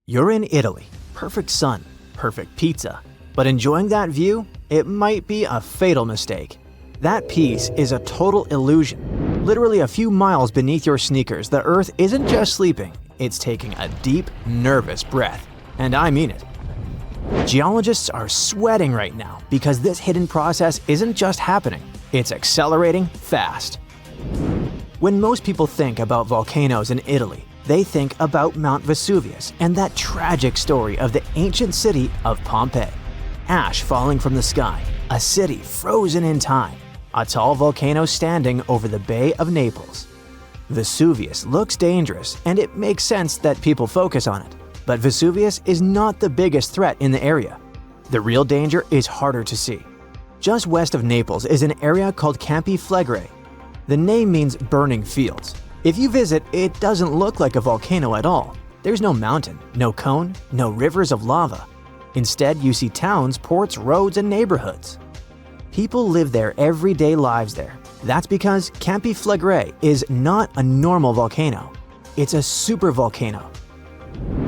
You're in Italy. Perfect sun, perfect pizza. But enjoying that view? It might be a fatal mistake. That peace is a total illusion. Literally a few miles beneath your sneakers, the Earth isn't just sleeping, it's taking a deep, nervous breath. And I mean it. Geologists are sweating right now because this hidden process isn't just happening, it's accelerating fast. When most people think about volcanoes in Italy, they think about Mount Vesuvius and that tragic story of the ancient city of Pompeii. Ash falling from the sky, a city frozen in time, a tall volcano standing over the Bay of Naples. Vesuvius looks dangerous, and it makes sense that people focus on it. But Vesuvius is not the biggest threat in the area. The real danger is harder to see. Just west of Naples is an area called Campi Flegrei. The name means burning fields. If you visit, it doesn't look like a volcano at all. There's no mountain, no cone, no rivers of lava. Instead, you see towns, ports, roads, and neighborhoods. People live their everyday lives there. That's because Campi Flegrei is not a normal volcano. It's a supervolcano.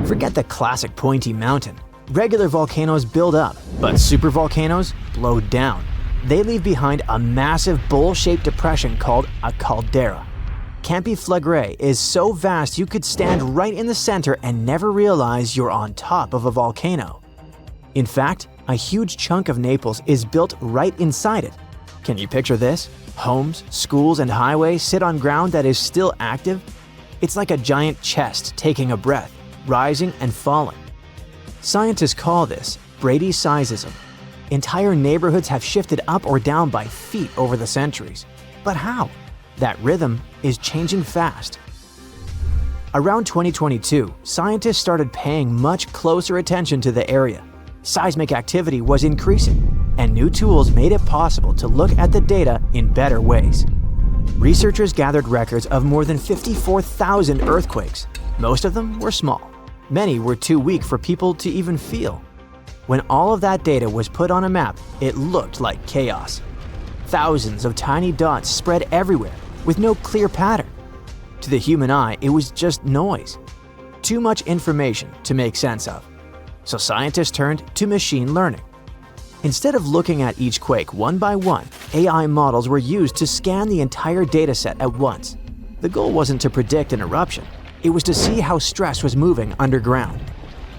Forget the classic pointy mountain. Regular volcanoes build up, but supervolcanoes blow down. They leave behind a massive bowl-shaped depression called a caldera. Campi Flegrei is so vast you could stand right in the center and never realize you're on top of a volcano. In fact, a huge chunk of Naples is built right inside it. Can you picture this? Homes, schools, and highways sit on ground that is still active? It's like a giant chest taking a breath, rising and falling. Scientists call this Brightside. Entire neighborhoods have shifted up or down by feet over the centuries. But how? That rhythm is changing fast. Around 2022, scientists started paying much closer attention to the area. Seismic activity was increasing, and new tools made it possible to look at the data in better ways. Researchers gathered records of more than 54,000 earthquakes. Most of them were small. Many were too weak for people to even feel. When all of that data was put on a map, it looked like chaos. Thousands of tiny dots spread everywhere, with no clear pattern. To the human eye, it was just noise. Too much information to make sense of. So scientists turned to machine learning. Instead of looking at each quake one by one, AI models were used to scan the entire dataset at once. The goal wasn't to predict an eruption, it was to see how stress was moving underground.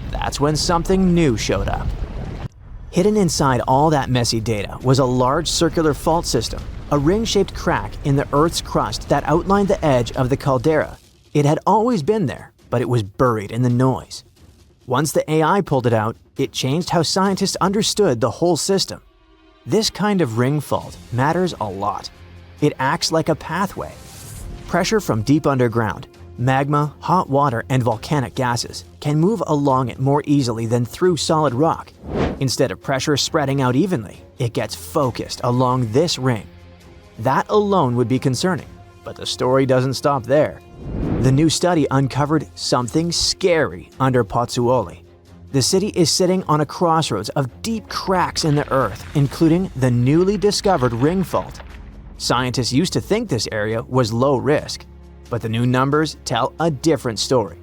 That's when something new showed up. Hidden inside all that messy data was a large circular fault system, a ring-shaped crack in the Earth's crust that outlined the edge of the caldera. It had always been there, but it was buried in the noise. Once the AI pulled it out, it changed how scientists understood the whole system. This kind of ring fault matters a lot. It acts like a pathway. Pressure from deep underground, magma, hot water, and volcanic gases can move along it more easily than through solid rock. Instead of pressure spreading out evenly, it gets focused along this ring. That alone would be concerning, but the story doesn't stop there. The new study uncovered something scary under Pozzuoli. The city is sitting on a crossroads of deep cracks in the earth, including the newly discovered ring fault. Scientists used to think this area was low risk, but the new numbers tell a different story.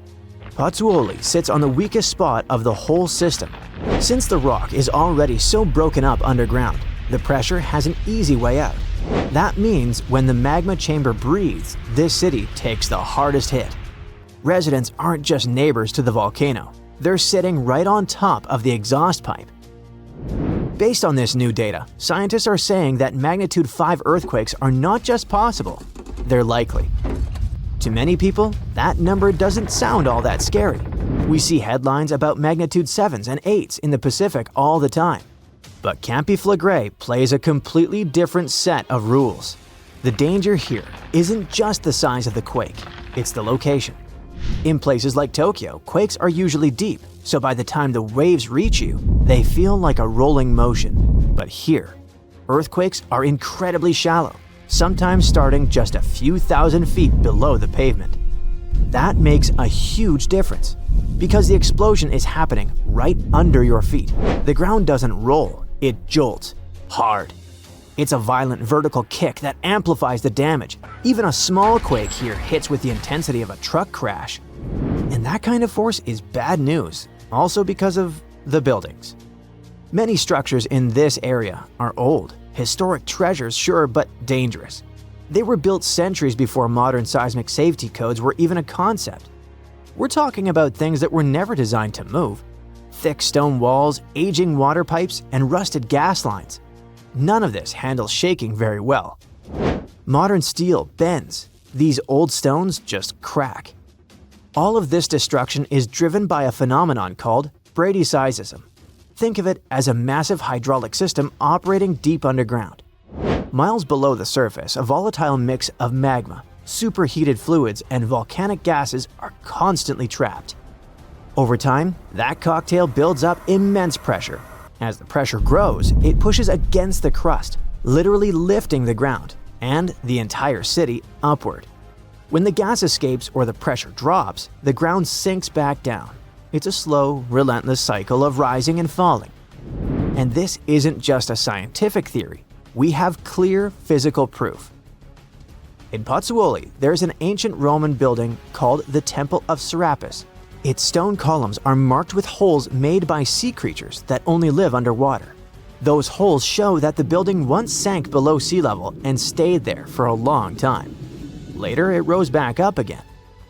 Pozzuoli sits on the weakest spot of the whole system. Since the rock is already so broken up underground, the pressure has an easy way out. That means when the magma chamber breathes, this city takes the hardest hit. Residents aren't just neighbors to the volcano, they're sitting right on top of the exhaust pipe. Based on this new data, scientists are saying that magnitude 5 earthquakes are not just possible, they're likely. To many people, that number doesn't sound all that scary. We see headlines about magnitude 7s and 8s in the Pacific all the time. But Campi Flegrei plays a completely different set of rules. The danger here isn't just the size of the quake, it's the location. In places like Tokyo, quakes are usually deep, so by the time the waves reach you, they feel like a rolling motion. But here, earthquakes are incredibly shallow, sometimes starting just a few thousand feet below the pavement. That makes a huge difference, because the explosion is happening right under your feet. The ground doesn't roll, it jolts hard. It's a violent vertical kick that amplifies the damage. Even a small quake here hits with the intensity of a truck crash. And that kind of force is bad news, also because of the buildings. Many structures in this area are old, historic treasures, sure, but dangerous. They were built centuries before modern seismic safety codes were even a concept. We're talking about things that were never designed to move. Thick stone walls, aging water pipes, and rusted gas lines. None of this handles shaking very well. Modern steel bends. These old stones just crack. All of this destruction is driven by a phenomenon called Brightside. Think of it as a massive hydraulic system operating deep underground. Miles below the surface, a volatile mix of magma, superheated fluids, and volcanic gases are constantly trapped. Over time, that cocktail builds up immense pressure. As the pressure grows, it pushes against the crust, literally lifting the ground and the entire city upward. When the gas escapes or the pressure drops, the ground sinks back down. It's a slow, relentless cycle of rising and falling. And this isn't just a scientific theory. We have clear physical proof. In Pozzuoli, there's an ancient Roman building called the Temple of Serapis. Its stone columns are marked with holes made by sea creatures that only live underwater. Those holes show that the building once sank below sea level and stayed there for a long time. Later, it rose back up again.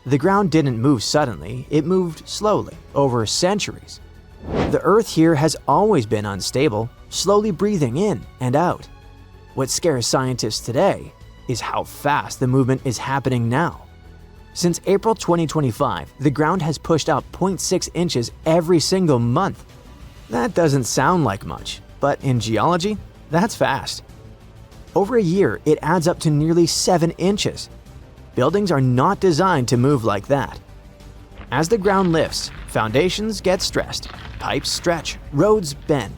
The ground didn't move suddenly, it moved slowly, over centuries. The earth here has always been unstable, slowly breathing in and out. What scares scientists today is how fast the movement is happening now. Since April 2025, the ground has pushed up 0.6 inches every single month. That doesn't sound like much, but in geology, that's fast. Over a year, it adds up to nearly 7 inches. Buildings are not designed to move like that. As the ground lifts, foundations get stressed, pipes stretch, roads bend.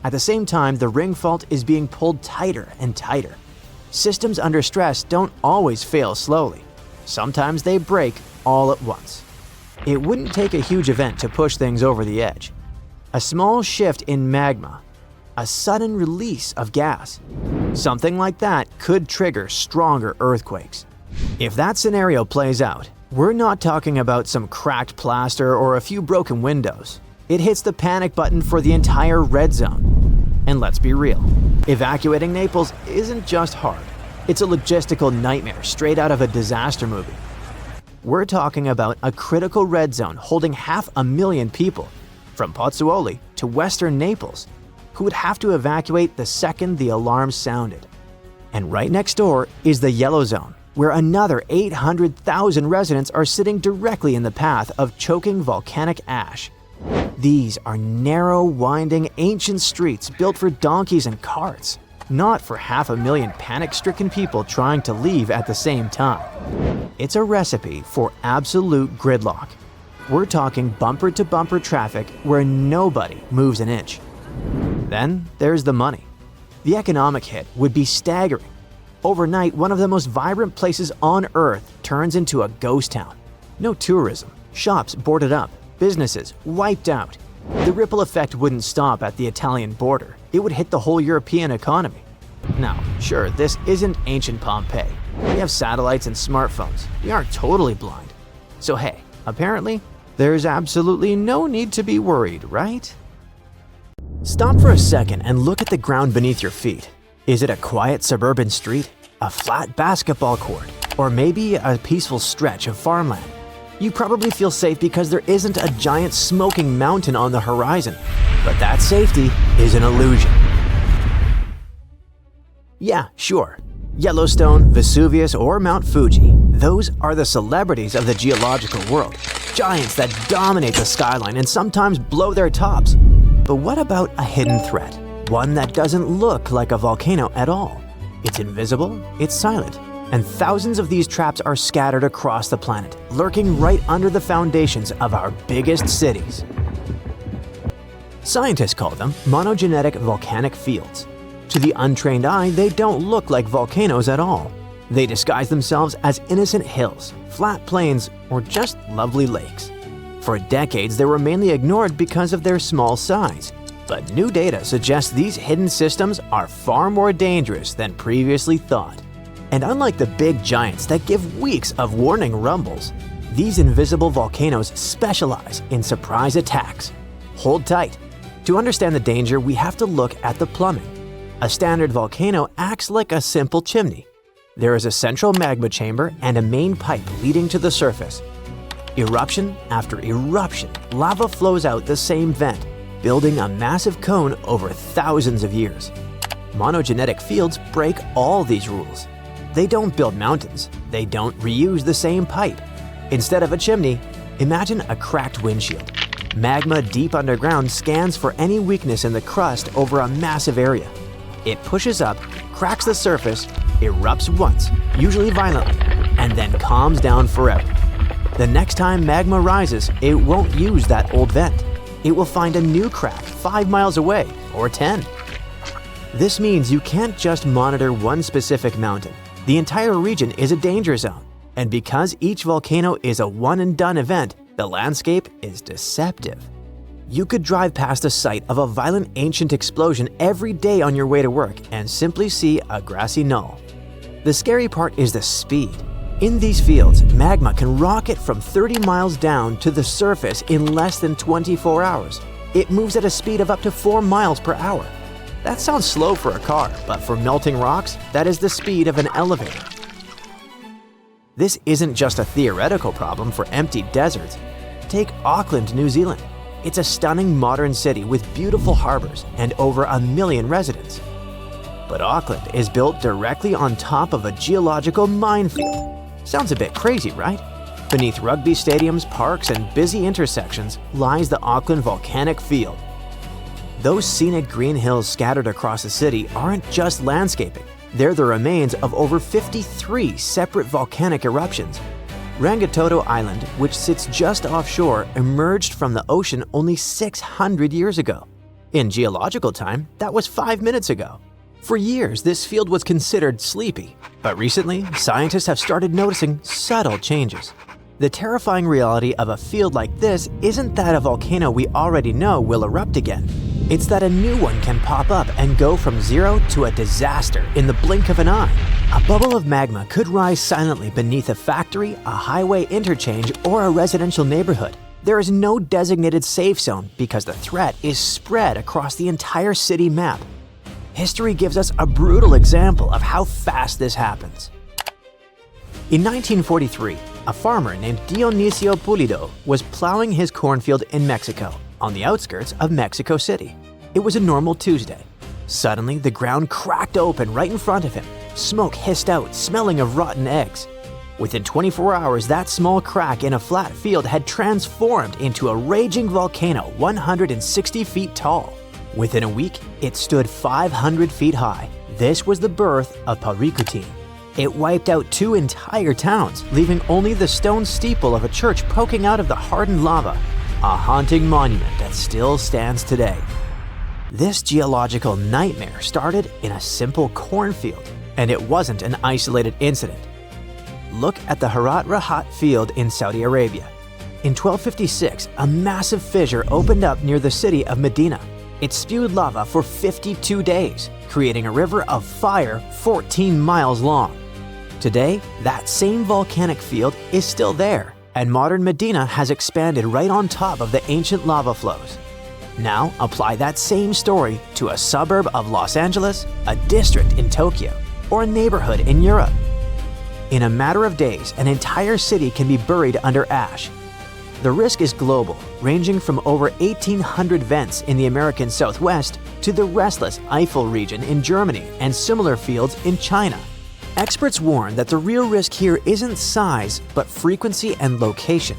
At the same time, the ring fault is being pulled tighter and tighter. Systems under stress don't always fail slowly. Sometimes they break all at once. It wouldn't take a huge event to push things over the edge. A small shift in magma, a sudden release of gas. Something like that could trigger stronger earthquakes. If that scenario plays out, we're not talking about some cracked plaster or a few broken windows. It hits the panic button for the entire red zone. And let's be real, evacuating Naples isn't just hard. It's a logistical nightmare straight out of a disaster movie. We're talking about a critical red zone holding 500,000 people, from Pozzuoli to western Naples, who would have to evacuate the second the alarm sounded. And right next door is the yellow zone, where another 800,000 residents are sitting directly in the path of choking volcanic ash. These are narrow, winding, ancient streets built for donkeys and carts, not for 500,000 panic-stricken people trying to leave at the same time. It's a recipe for absolute gridlock. We're talking bumper-to-bumper traffic where nobody moves an inch. Then there's the money. The economic hit would be staggering. Overnight, one of the most vibrant places on Earth turns into a ghost town. No tourism, shops boarded up, businesses wiped out. The ripple effect wouldn't stop at the Italian border. It would hit the whole European economy. Now, sure, this isn't ancient Pompeii. We have satellites and smartphones. We aren't totally blind. So hey, apparently, there's absolutely no need to be worried, right? Stop for a second and look at the ground beneath your feet. Is it a quiet suburban street, a flat basketball court, or maybe a peaceful stretch of farmland? You probably feel safe because there isn't a giant smoking mountain on the horizon, but that safety is an illusion. Yeah, sure. Yellowstone, Vesuvius, or Mount Fuji, those are the celebrities of the geological world. Giants that dominate the skyline and sometimes blow their tops. But what about a hidden threat? One that doesn't look like a volcano at all. It's invisible, it's silent, and thousands of these traps are scattered across the planet, lurking right under the foundations of our biggest cities. Scientists call them monogenetic volcanic fields. To the untrained eye, they don't look like volcanoes at all. They disguise themselves as innocent hills, flat plains, or just lovely lakes. For decades, they were mainly ignored because of their small size. But new data suggests these hidden systems are far more dangerous than previously thought. And unlike the big giants that give weeks of warning rumbles, These invisible volcanoes specialize in surprise attacks. Hold tight. To understand the danger, we have to look at the plumbing. A standard volcano acts like a simple chimney. There is a central magma chamber and a main pipe leading to the surface. Eruption after eruption, lava flows out the same vent, building a massive cone over thousands of years. Monogenetic fields break all these rules. They don't build mountains. They don't reuse the same pipe. Instead of a chimney, imagine a cracked windshield. Magma deep underground scans for any weakness in the crust over a massive area. It pushes up, cracks the surface, erupts once, usually violently, and then calms down forever. The next time magma rises, it won't use that old vent. It will find a new crack 5 miles away, or 10. This means you can't just monitor one specific mountain. The entire region is a danger zone. And because each volcano is a one-and-done event, the landscape is deceptive. You could drive past the site of a violent ancient explosion every day on your way to work and simply see a grassy knoll. The scary part is the speed. In these fields, magma can rocket from 30 miles down to the surface in less than 24 hours. It moves at a speed of up to 4 miles per hour. That sounds slow for a car, but for melting rocks, that is the speed of an elevator. This isn't just a theoretical problem for empty deserts. Take Auckland, New Zealand. It's a stunning modern city with beautiful harbors and over 1 million residents. But Auckland is built directly on top of a geological minefield. Sounds a bit crazy, right? Beneath rugby stadiums, parks, and busy intersections lies the Auckland Volcanic Field. Those scenic green hills scattered across the city aren't just landscaping. They're the remains of over 53 separate volcanic eruptions. Rangitoto Island, which sits just offshore, emerged from the ocean only 600 years ago. In geological time, that was 5 minutes ago. For years, this field was considered sleepy, but recently, scientists have started noticing subtle changes. The terrifying reality of a field like this isn't that a volcano we already know will erupt again. It's that a new one can pop up and go from zero to a disaster in the blink of an eye. A bubble of magma could rise silently beneath a factory, a highway interchange, or a residential neighborhood. There is no designated safe zone because the threat is spread across the entire city map. History gives us a brutal example of how fast this happens. In 1943, a farmer named Dionisio Pulido was plowing his cornfield in Mexico, on the outskirts of Mexico City. It was a normal Tuesday. Suddenly, the ground cracked open right in front of him. Smoke hissed out, smelling of rotten eggs. Within 24 hours, that small crack in a flat field had transformed into a raging volcano 160 feet tall. Within a week, it stood 500 feet high. This was the birth of Paricutin. It wiped out 2 entire towns, leaving only the stone steeple of a church poking out of the hardened lava. A haunting monument that still stands today. This geological nightmare started in a simple cornfield, and it wasn't an isolated incident. Look at the Harat Rahat field in Saudi Arabia. In 1256, a massive fissure opened up near the city of Medina. It spewed lava for 52 days, creating a river of fire 14 miles long. Today, that same volcanic field is still there, and modern Medina has expanded right on top of the ancient lava flows. Now, apply that same story to a suburb of Los Angeles, a district in Tokyo, or a neighborhood in Europe. In a matter of days, an entire city can be buried under ash. The risk is global, ranging from over 1,800 vents in the American Southwest to the restless Eifel region in Germany and similar fields in China. Experts warn that the real risk here isn't size, but frequency and location.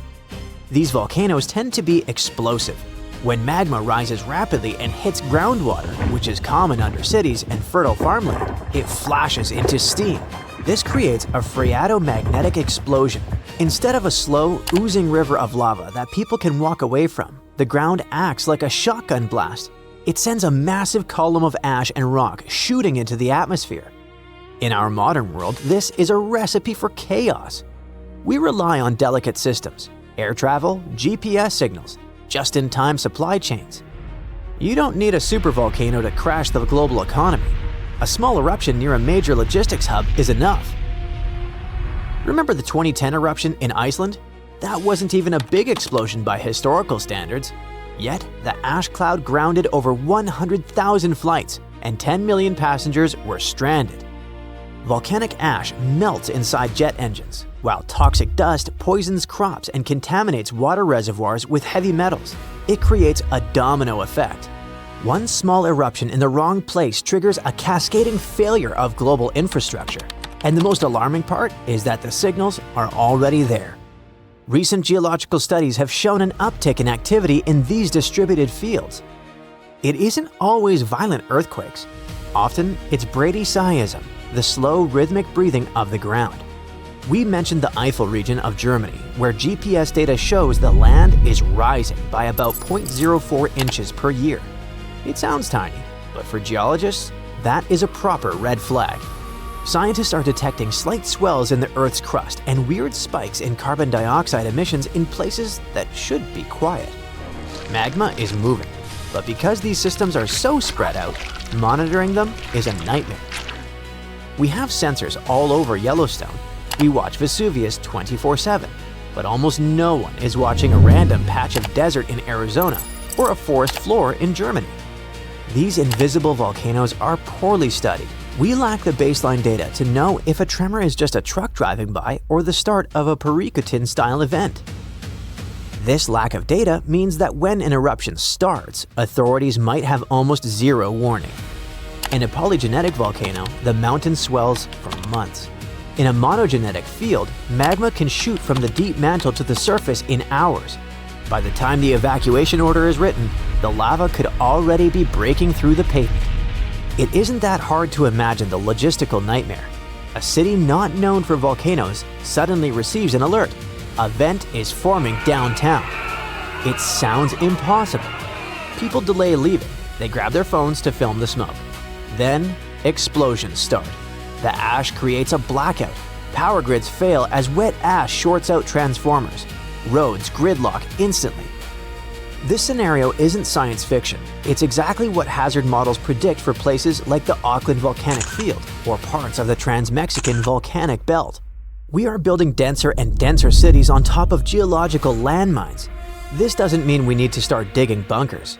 These volcanoes tend to be explosive. When magma rises rapidly and hits groundwater, which is common under cities and fertile farmland, it flashes into steam. This creates a phreatomagnetic explosion. Instead of a slow, oozing river of lava that people can walk away from, the ground acts like a shotgun blast. It sends a massive column of ash and rock shooting into the atmosphere. In our modern world, this is a recipe for chaos. We rely on delicate systems, air travel, GPS signals, just-in-time supply chains. You don't need a supervolcano to crash the global economy. A small eruption near a major logistics hub is enough. Remember the 2010 eruption in Iceland? That wasn't even a big explosion by historical standards. Yet, the ash cloud grounded over 100,000 flights, and 10 million passengers were stranded. Volcanic ash melts inside jet engines, while toxic dust poisons crops and contaminates water reservoirs with heavy metals. It creates a domino effect. One small eruption in the wrong place triggers a cascading failure of global infrastructure. And the most alarming part is that the signals are already there. Recent geological studies have shown an uptick in activity in these distributed fields. It isn't always violent earthquakes. Often, it's bradyseism, the slow rhythmic breathing of the ground. We mentioned the Eifel region of Germany, where GPS data shows the land is rising by about 0.04 inches per year. It sounds tiny, but for geologists, that is a proper red flag. Scientists are detecting slight swells in the Earth's crust and weird spikes in carbon dioxide emissions in places that should be quiet. Magma is moving, but because these systems are so spread out, monitoring them is a nightmare. We have sensors all over Yellowstone. We watch Vesuvius 24/7, but almost no one is watching a random patch of desert in Arizona or a forest floor in Germany. These invisible volcanoes are poorly studied. We lack the baseline data to know if a tremor is just a truck driving by or the start of a Pericotine-style event. This lack of data means that when an eruption starts, authorities might have almost zero warning. In a polygenetic volcano, the mountain swells for months. In a monogenetic field, magma can shoot from the deep mantle to the surface in hours. By the time the evacuation order is written, the lava could already be breaking through the pavement. It isn't that hard to imagine the logistical nightmare. A city not known for volcanoes suddenly receives an alert. A vent is forming downtown. It sounds impossible. People delay leaving. They grab their phones to film the smoke. Then, explosions start. The ash creates a blackout. Power grids fail as wet ash shorts out transformers. Roads gridlock instantly. This scenario isn't science fiction. It's exactly what hazard models predict for places like the Auckland Volcanic Field or parts of the Trans-Mexican Volcanic Belt. We are building denser and denser cities on top of geological landmines. This doesn't mean we need to start digging bunkers,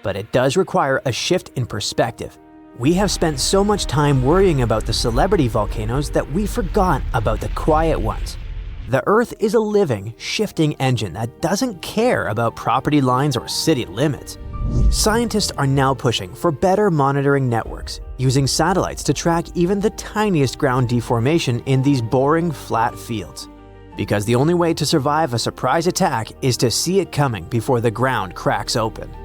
but it does require a shift in perspective. We have spent so much time worrying about the celebrity volcanoes that we forgot about the quiet ones. The Earth is a living, shifting engine that doesn't care about property lines or city limits. Scientists are now pushing for better monitoring networks, using satellites to track even the tiniest ground deformation in these boring, flat fields. Because the only way to survive a surprise attack is to see it coming before the ground cracks open.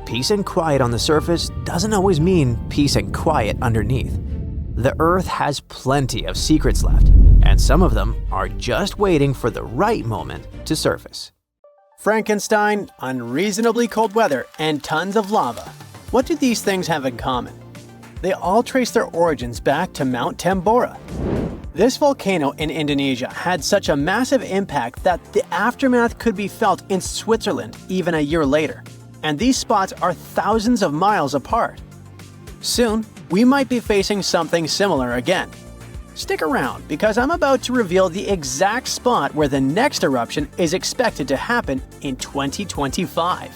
Peace and quiet on the surface doesn't always mean peace and quiet underneath. The Earth has plenty of secrets left, and some of them are just waiting for the right moment to surface. Frankenstein, unreasonably cold weather, and tons of lava. What do these things have in common? They all trace their origins back to Mount Tambora. This volcano in Indonesia had such a massive impact that the aftermath could be felt in Switzerland even a year later. And these spots are thousands of miles apart. Soon, we might be facing something similar again. Stick around, because I'm about to reveal the exact spot where the next eruption is expected to happen in 2025.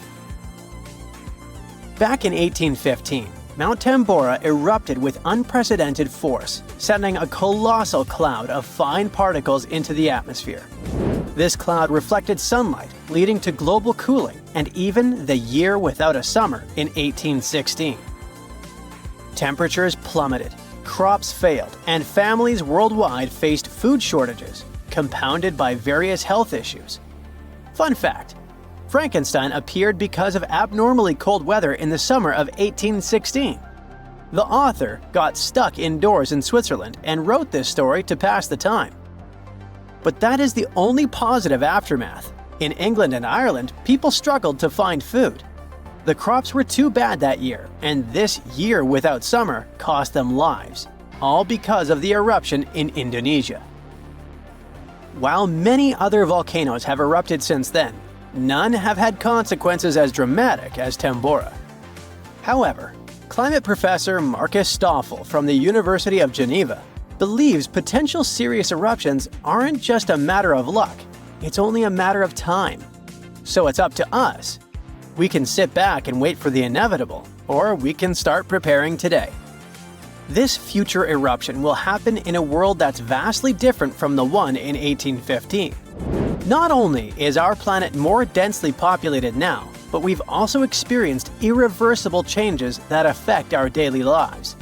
Back in 1815, Mount Tambora erupted with unprecedented force, sending a colossal cloud of fine particles into the atmosphere. This cloud reflected sunlight, leading to global cooling and even the year without a summer in 1816. Temperatures plummeted, crops failed, and families worldwide faced food shortages, compounded by various health issues. Fun fact: Frankenstein appeared because of abnormally cold weather in the summer of 1816. The author got stuck indoors in Switzerland and wrote this story to pass the time. But that is the only positive aftermath. In England and Ireland, people struggled to find food. The crops were too bad that year, and this year without summer cost them lives, all because of the eruption in Indonesia. While many other volcanoes have erupted since then, none have had consequences as dramatic as Tambora. However, climate professor Marcus Stoffel from the University of Geneva believes potential serious eruptions aren't just a matter of luck, it's only a matter of time. So it's up to us. We can sit back and wait for the inevitable, or we can start preparing today. This future eruption will happen in a world that's vastly different from the one in 1815. Not only is our planet more densely populated now, but we've also experienced irreversible changes that affect our daily lives.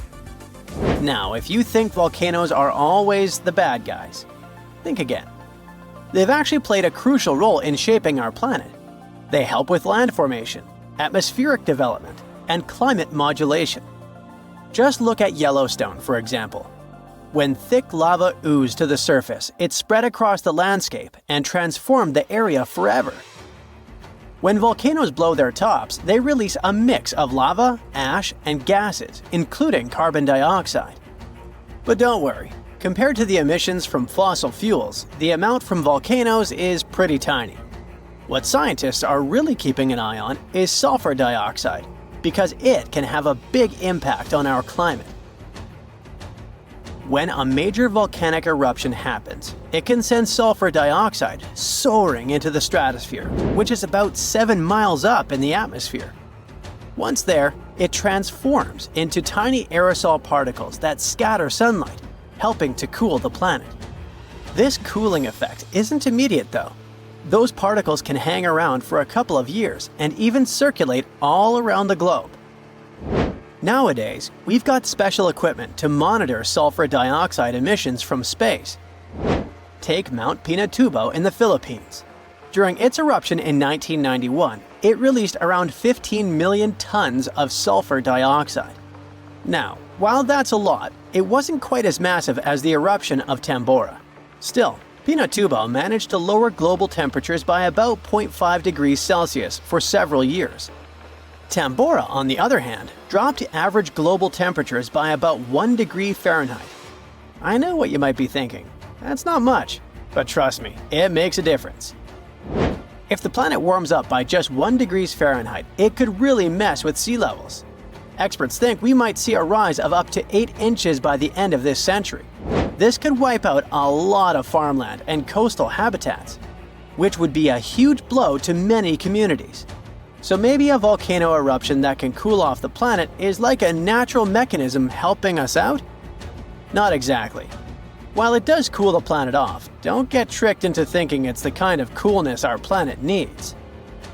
Now, if you think volcanoes are always the bad guys, think again. They've actually played a crucial role in shaping our planet. They help with land formation, atmospheric development, and climate modulation. Just look at Yellowstone, for example. When thick lava oozed to the surface, it spread across the landscape and transformed the area forever. When volcanoes blow their tops, they release a mix of lava, ash, and gases, including carbon dioxide. But don't worry, compared to the emissions from fossil fuels, the amount from volcanoes is pretty tiny. What scientists are really keeping an eye on is sulfur dioxide, because it can have a big impact on our climate. When a major volcanic eruption happens, it can send sulfur dioxide soaring into the stratosphere, which is about 7 miles up in the atmosphere. Once there, it transforms into tiny aerosol particles that scatter sunlight, helping to cool the planet. This cooling effect isn't immediate though. Those particles can hang around for a couple of years and even circulate all around the globe. Nowadays, we've got special equipment to monitor sulfur dioxide emissions from space. Take Mount Pinatubo in the Philippines. During its eruption in 1991, it released around 15 million tons of sulfur dioxide. Now, while that's a lot, it wasn't quite as massive as the eruption of Tambora. Still, Pinatubo managed to lower global temperatures by about 0.5 degrees Celsius for several years. Tambora, on the other hand, dropped average global temperatures by about 1 degree Fahrenheit. I know what you might be thinking. That's not much, but trust me, it makes a difference. If the planet warms up by just 1 degree Fahrenheit, it could really mess with sea levels. Experts think we might see a rise of up to 8 inches by the end of this century. This could wipe out a lot of farmland and coastal habitats, which would be a huge blow to many communities. So maybe a volcano eruption that can cool off the planet is like a natural mechanism helping us out? Not exactly. While it does cool the planet off, don't get tricked into thinking it's the kind of coolness our planet needs.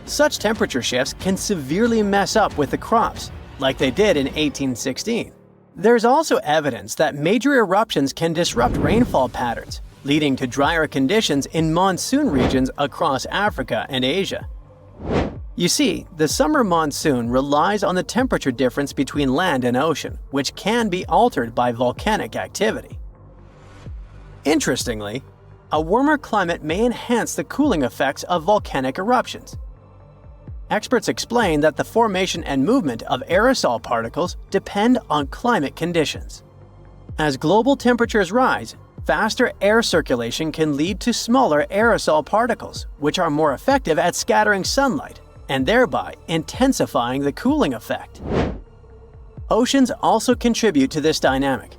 Such temperature shifts can severely mess up with the crops, like they did in 1816. There's also evidence that major eruptions can disrupt rainfall patterns, leading to drier conditions in monsoon regions across Africa and Asia. You see, the summer monsoon relies on the temperature difference between land and ocean, which can be altered by volcanic activity. Interestingly, a warmer climate may enhance the cooling effects of volcanic eruptions. Experts explain that the formation and movement of aerosol particles depend on climate conditions. As global temperatures rise, faster air circulation can lead to smaller aerosol particles, which are more effective at scattering sunlight and thereby intensifying the cooling effect. Oceans also contribute to this dynamic.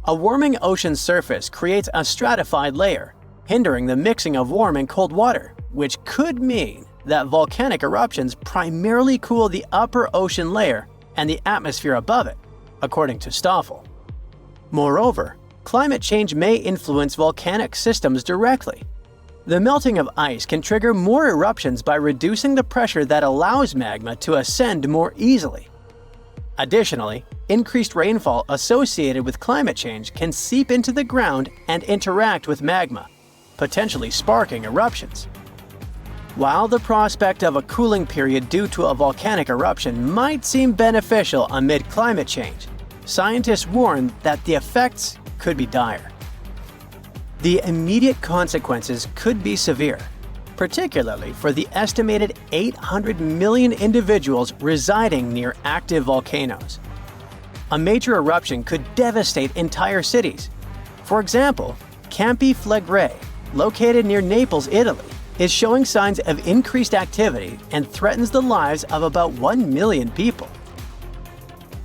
A warming ocean surface creates a stratified layer, hindering the mixing of warm and cold water, which could mean that volcanic eruptions primarily cool the upper ocean layer and the atmosphere above it, according to Stoffel. Moreover, climate change may influence volcanic systems directly. The melting of ice can trigger more eruptions by reducing the pressure that allows magma to ascend more easily. Additionally, increased rainfall associated with climate change can seep into the ground and interact with magma, potentially sparking eruptions. While the prospect of a cooling period due to a volcanic eruption might seem beneficial amid climate change, scientists warn that the effects could be dire. The immediate consequences could be severe, particularly for the estimated 800 million individuals residing near active volcanoes. A major eruption could devastate entire cities. For example, Campi Flegrei, located near Naples, Italy, is showing signs of increased activity and threatens the lives of about 1 million people.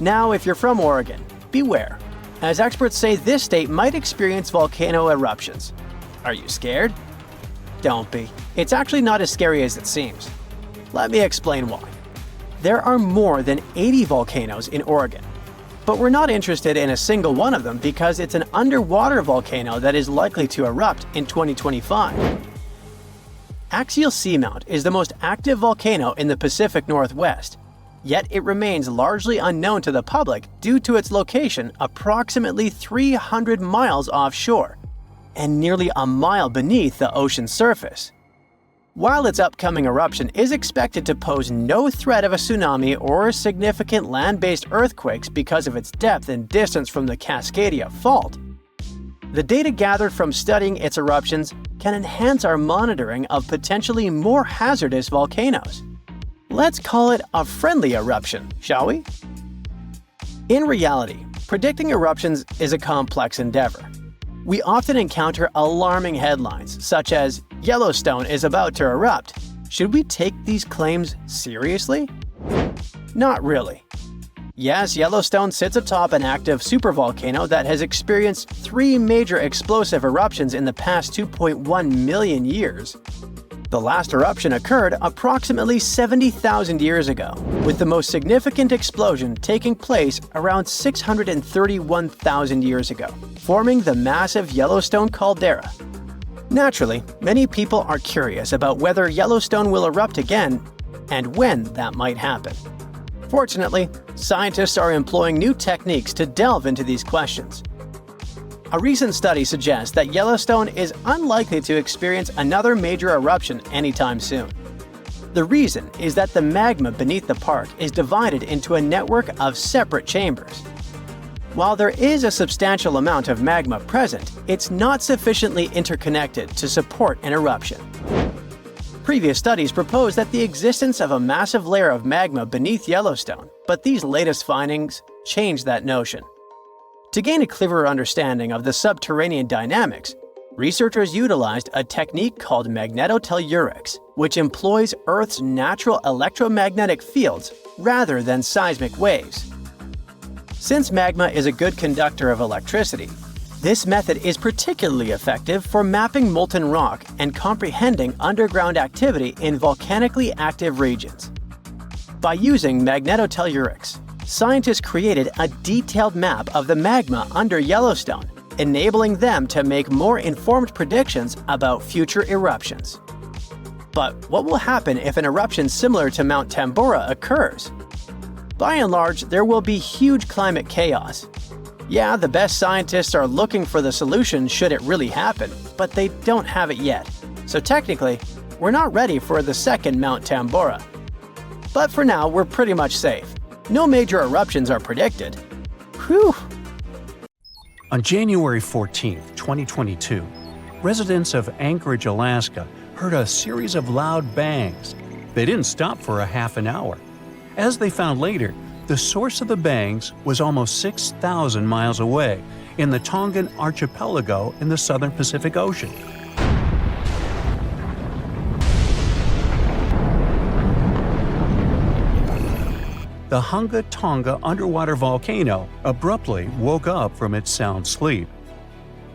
Now, if you're from Oregon, beware, as experts say this state might experience volcano eruptions. Are you scared? Don't be. It's actually not as scary as it seems. Let me explain why. There are more than 80 volcanoes in Oregon. But we're not interested in a single one of them because it's an underwater volcano that is likely to erupt in 2025. Axial Seamount is the most active volcano in the Pacific Northwest, yet it remains largely unknown to the public due to its location approximately 300 miles offshore and nearly a mile beneath the ocean surface. While its upcoming eruption is expected to pose no threat of a tsunami or significant land-based earthquakes because of its depth and distance from the Cascadia Fault, the data gathered from studying its eruptions can enhance our monitoring of potentially more hazardous volcanoes. Let's call it a friendly eruption, shall we? In reality, predicting eruptions is a complex endeavor. We often encounter alarming headlines, such as, "Yellowstone is about to erupt." Should we take these claims seriously? Not really. Yes, Yellowstone sits atop an active supervolcano that has experienced 3 major explosive eruptions in the past 2.1 million years. The last eruption occurred approximately 70,000 years ago, with the most significant explosion taking place around 631,000 years ago, forming the massive Yellowstone caldera. Naturally, many people are curious about whether Yellowstone will erupt again and when that might happen. Fortunately, scientists are employing new techniques to delve into these questions. A recent study suggests that Yellowstone is unlikely to experience another major eruption anytime soon. The reason is that the magma beneath the park is divided into a network of separate chambers. While there is a substantial amount of magma present, it's not sufficiently interconnected to support an eruption. Previous studies proposed that the existence of a massive layer of magma beneath Yellowstone, but these latest findings change that notion. To gain a clearer understanding of the subterranean dynamics, researchers utilized a technique called magnetotellurics, which employs Earth's natural electromagnetic fields rather than seismic waves. Since magma is a good conductor of electricity, this method is particularly effective for mapping molten rock and comprehending underground activity in volcanically active regions. By using magnetotellurics, scientists created a detailed map of the magma under Yellowstone, enabling them to make more informed predictions about future eruptions. But what will happen if an eruption similar to Mount Tambora occurs? By and large, there will be huge climate chaos. Yeah, the best scientists are looking for the solution should it really happen, but they don't have it yet. So technically, we're not ready for the second Mount Tambora. But for now, we're pretty much safe. No major eruptions are predicted. Whew! On January 14, 2022, residents of Anchorage, Alaska heard a series of loud bangs. They didn't stop for a half an hour. As they found later, the source of the bangs was almost 6,000 miles away in the Tongan archipelago in the southern Pacific Ocean. The Hunga Tonga underwater volcano abruptly woke up from its sound sleep.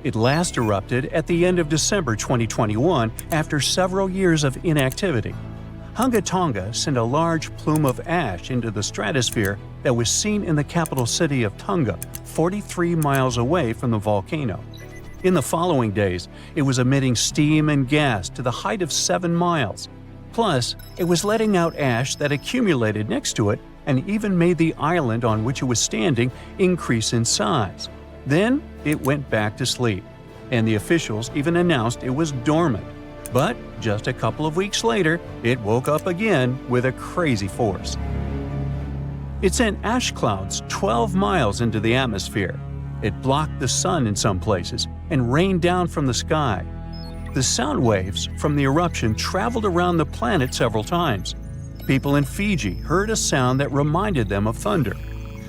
It last erupted at the end of December 2021 after several years of inactivity. Hunga Tonga sent a large plume of ash into the stratosphere that was seen in the capital city of Tonga, 43 miles away from the volcano. In the following days, it was emitting steam and gas to the height of 7 miles. Plus, it was letting out ash that accumulated next to it and even made the island on which it was standing increase in size. Then it went back to sleep, and the officials even announced it was dormant. But just a couple of weeks later, it woke up again with a crazy force. It sent ash clouds 12 miles into the atmosphere. It blocked the sun in some places and rained down from the sky. The sound waves from the eruption traveled around the planet several times. People in Fiji heard a sound that reminded them of thunder.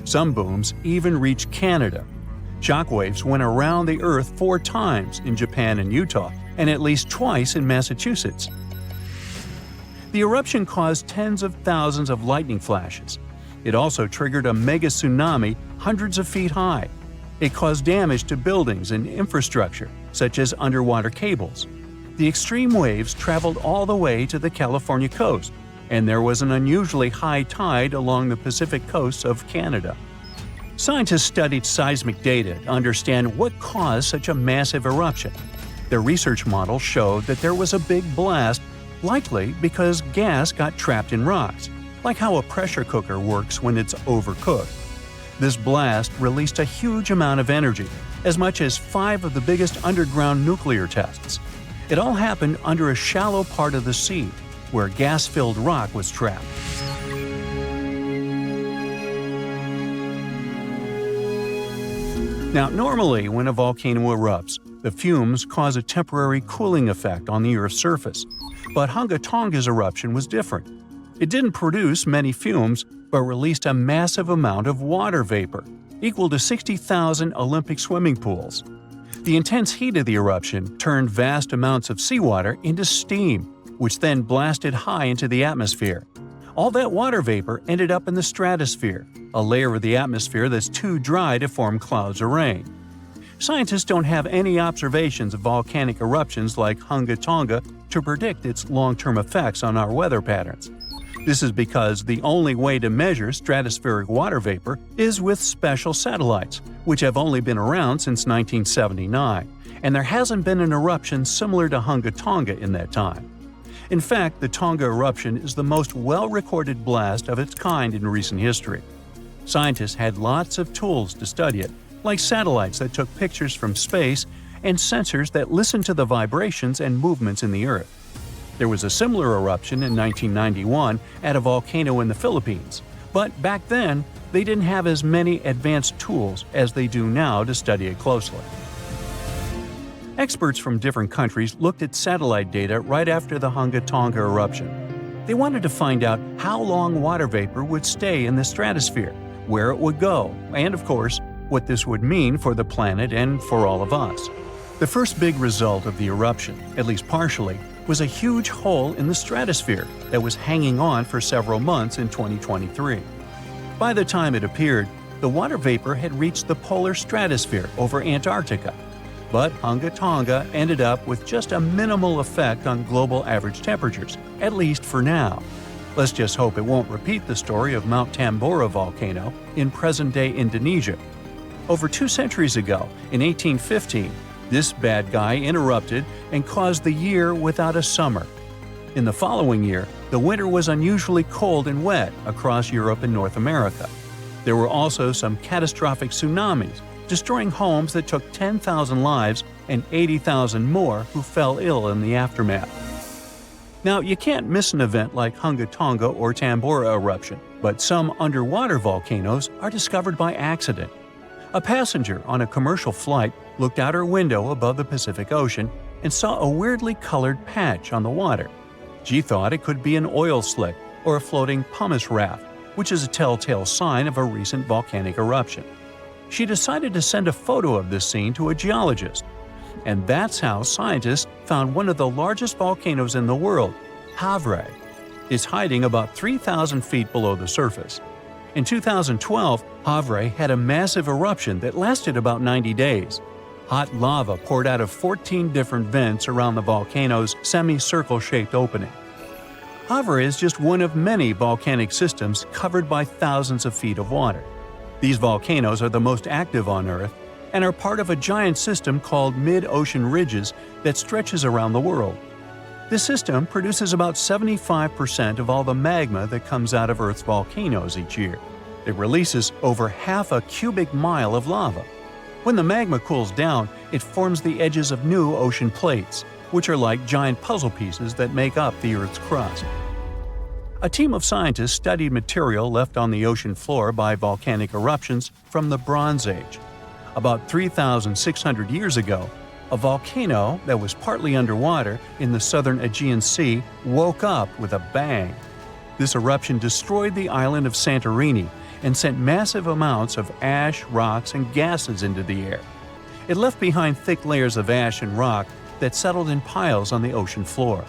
Some booms even reached Canada. Shockwaves went around the Earth 4 times in Japan and Utah, and at least twice in Massachusetts. The eruption caused tens of thousands of lightning flashes. It also triggered a mega tsunami hundreds of feet high. It caused damage to buildings and infrastructure, such as underwater cables. The extreme waves traveled all the way to the California coast, and there was an unusually high tide along the Pacific coast of Canada. Scientists studied seismic data to understand what caused such a massive eruption. Their research model showed that there was a big blast, likely because gas got trapped in rocks, like how a pressure cooker works when it's overcooked. This blast released a huge amount of energy, as much as 5 of the biggest underground nuclear tests. It all happened under a shallow part of the sea, where gas-filled rock was trapped. Now, normally when a volcano erupts, the fumes cause a temporary cooling effect on the Earth's surface. But Hunga Tonga's eruption was different. It didn't produce many fumes, but released a massive amount of water vapor, equal to 60,000 Olympic swimming pools. The intense heat of the eruption turned vast amounts of seawater into steam, which then blasted high into the atmosphere. All that water vapor ended up in the stratosphere, a layer of the atmosphere that's too dry to form clouds or rain. Scientists don't have any observations of volcanic eruptions like Hunga Tonga to predict its long-term effects on our weather patterns. This is because the only way to measure stratospheric water vapor is with special satellites, which have only been around since 1979, and there hasn't been an eruption similar to Hunga Tonga in that time. In fact, the Tonga eruption is the most well-recorded blast of its kind in recent history. Scientists had lots of tools to study it, like satellites that took pictures from space and sensors that listened to the vibrations and movements in the Earth. There was a similar eruption in 1991 at a volcano in the Philippines, but back then, they didn't have as many advanced tools as they do now to study it closely. Experts from different countries looked at satellite data right after the Hunga Tonga eruption. They wanted to find out how long water vapor would stay in the stratosphere, where it would go, and of course, what this would mean for the planet and for all of us. The first big result of the eruption, at least partially, was a huge hole in the stratosphere that was hanging on for several months in 2023. By the time it appeared, the water vapor had reached the polar stratosphere over Antarctica. But Hunga Tonga ended up with just a minimal effect on global average temperatures, at least for now. Let's just hope it won't repeat the story of Mount Tambora volcano in present-day Indonesia. Over 2 centuries ago, in 1815, this bad guy interrupted and caused the year without a summer. In the following year, the winter was unusually cold and wet across Europe and North America. There were also some catastrophic tsunamis, destroying homes that took 10,000 lives and 80,000 more who fell ill in the aftermath. Now, you can't miss an event like Hunga Tonga or Tambora eruption, but some underwater volcanoes are discovered by accident. A passenger on a commercial flight looked out her window above the Pacific Ocean and saw a weirdly colored patch on the water. She thought it could be an oil slick or a floating pumice raft, which is a telltale sign of a recent volcanic eruption. She decided to send a photo of this scene to a geologist. And that's how scientists found one of the largest volcanoes in the world, Havre. It's hiding about 3,000 feet below the surface. In 2012, Havre had a massive eruption that lasted about 90 days. Hot lava poured out of 14 different vents around the volcano's semicircle-shaped opening. Havre is just one of many volcanic systems covered by thousands of feet of water. These volcanoes are the most active on Earth and are part of a giant system called mid-ocean ridges that stretches around the world. This system produces about 75% of all the magma that comes out of Earth's volcanoes each year. It releases over half a cubic mile of lava. When the magma cools down, it forms the edges of new ocean plates, which are like giant puzzle pieces that make up the Earth's crust. A team of scientists studied material left on the ocean floor by volcanic eruptions from the Bronze Age. About 3,600 years ago, a volcano that was partly underwater in the southern Aegean Sea woke up with a bang. This eruption destroyed the island of Santorini and sent massive amounts of ash, rocks, and gases into the air. It left behind thick layers of ash and rock that settled in piles on the ocean floor.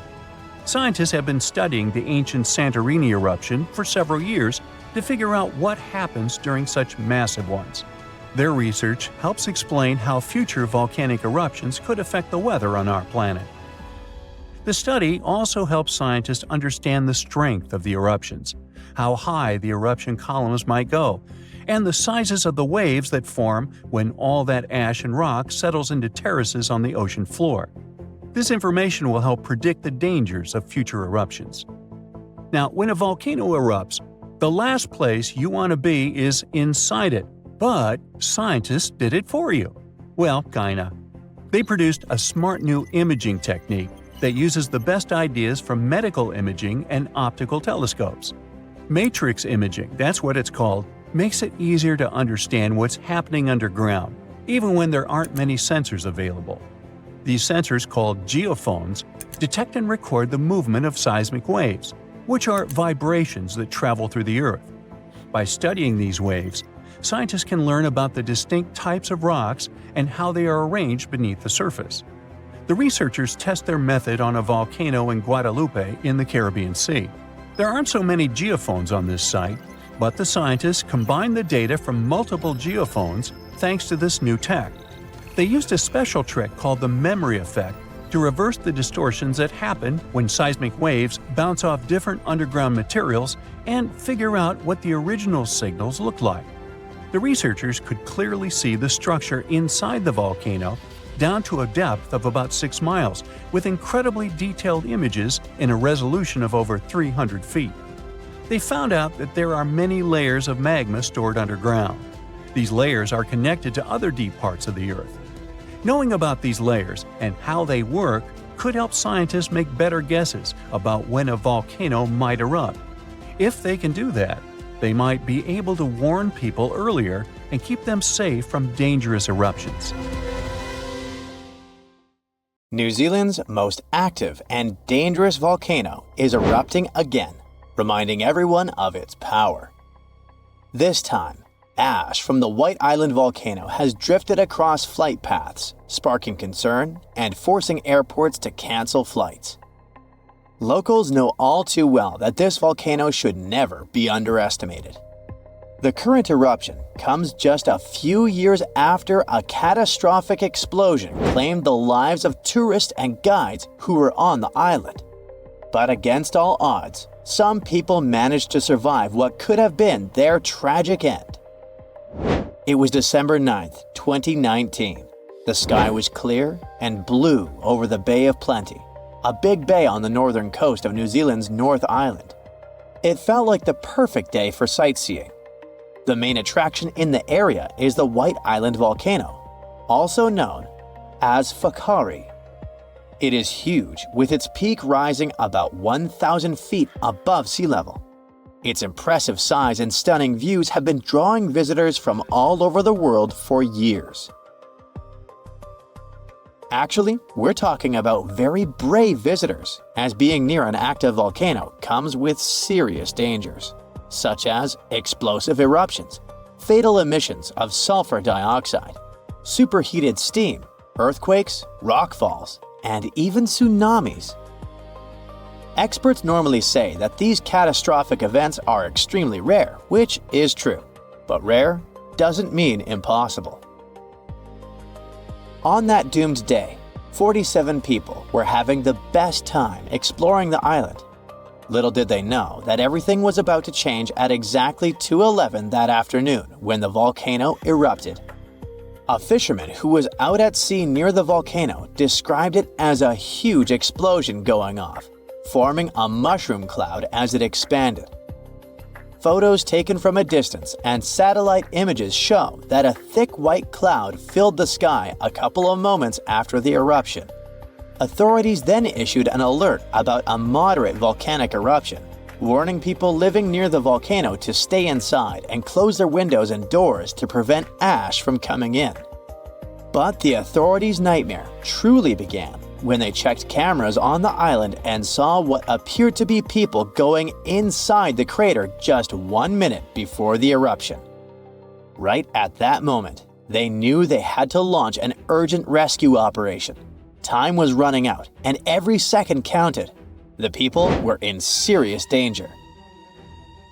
Scientists have been studying the ancient Santorini eruption for several years to figure out what happens during such massive ones. Their research helps explain how future volcanic eruptions could affect the weather on our planet. The study also helps scientists understand the strength of the eruptions, how high the eruption columns might go, and the sizes of the waves that form when all that ash and rock settles into terraces on the ocean floor. This information will help predict the dangers of future eruptions. Now, when a volcano erupts, the last place you want to be is inside it. But scientists did it for you. Well, kinda. They produced a smart new imaging technique that uses the best ideas from medical imaging and optical telescopes. Matrix imaging, that's what it's called, makes it easier to understand what's happening underground, even when there aren't many sensors available. These sensors, called geophones, detect and record the movement of seismic waves, which are vibrations that travel through the Earth. By studying these waves, scientists can learn about the distinct types of rocks and how they are arranged beneath the surface. The researchers test their method on a volcano in Guadalupe in the Caribbean Sea. There aren't so many geophones on this site, but the scientists combined the data from multiple geophones thanks to this new tech. They used a special trick called the memory effect to reverse the distortions that happen when seismic waves bounce off different underground materials and figure out what the original signals look like. The researchers could clearly see the structure inside the volcano down to a depth of about 6 miles, with incredibly detailed images in a resolution of over 300 feet. They found out that there are many layers of magma stored underground. These layers are connected to other deep parts of the Earth. Knowing about these layers and how they work could help scientists make better guesses about when a volcano might erupt. If they can do that, they might be able to warn people earlier and keep them safe from dangerous eruptions. New Zealand's most active and dangerous volcano is erupting again, reminding everyone of its power. This time, ash from the White Island volcano has drifted across flight paths, sparking concern and forcing airports to cancel flights. Locals know all too well that this volcano should never be underestimated. The current eruption comes just a few years after a catastrophic explosion claimed the lives of tourists and guides who were on the island. But against all odds, some people managed to survive what could have been their tragic end. It was December 9th, 2019. The sky was clear and blue over the Bay of Plenty, a big bay on the northern coast of New Zealand's North Island. It felt like the perfect day for sightseeing. The main attraction in the area is the White Island volcano, also known as Whakaari. It is huge, with its peak rising about 1,000 feet above sea level. Its impressive size and stunning views have been drawing visitors from all over the world for years. Actually, we're talking about very brave visitors, as being near an active volcano comes with serious dangers, such as explosive eruptions, fatal emissions of sulfur dioxide, superheated steam, earthquakes, rockfalls, and even tsunamis. Experts normally say that these catastrophic events are extremely rare, which is true, but rare doesn't mean impossible. On that doomed day, 47 people were having the best time exploring the island. Little did they know that everything was about to change at exactly 2:11 that afternoon when the volcano erupted. A fisherman who was out at sea near the volcano described it as a huge explosion going off, forming a mushroom cloud as it expanded. Photos taken from a distance and satellite images show that a thick white cloud filled the sky a couple of moments after the eruption. Authorities then issued an alert about a moderate volcanic eruption, warning people living near the volcano to stay inside and close their windows and doors to prevent ash from coming in. But the authorities' nightmare truly began when they checked cameras on the island and saw what appeared to be people going inside the crater just 1 minute before the eruption. Right at that moment, they knew they had to launch an urgent rescue operation. Time was running out, and every second counted. The people were in serious danger.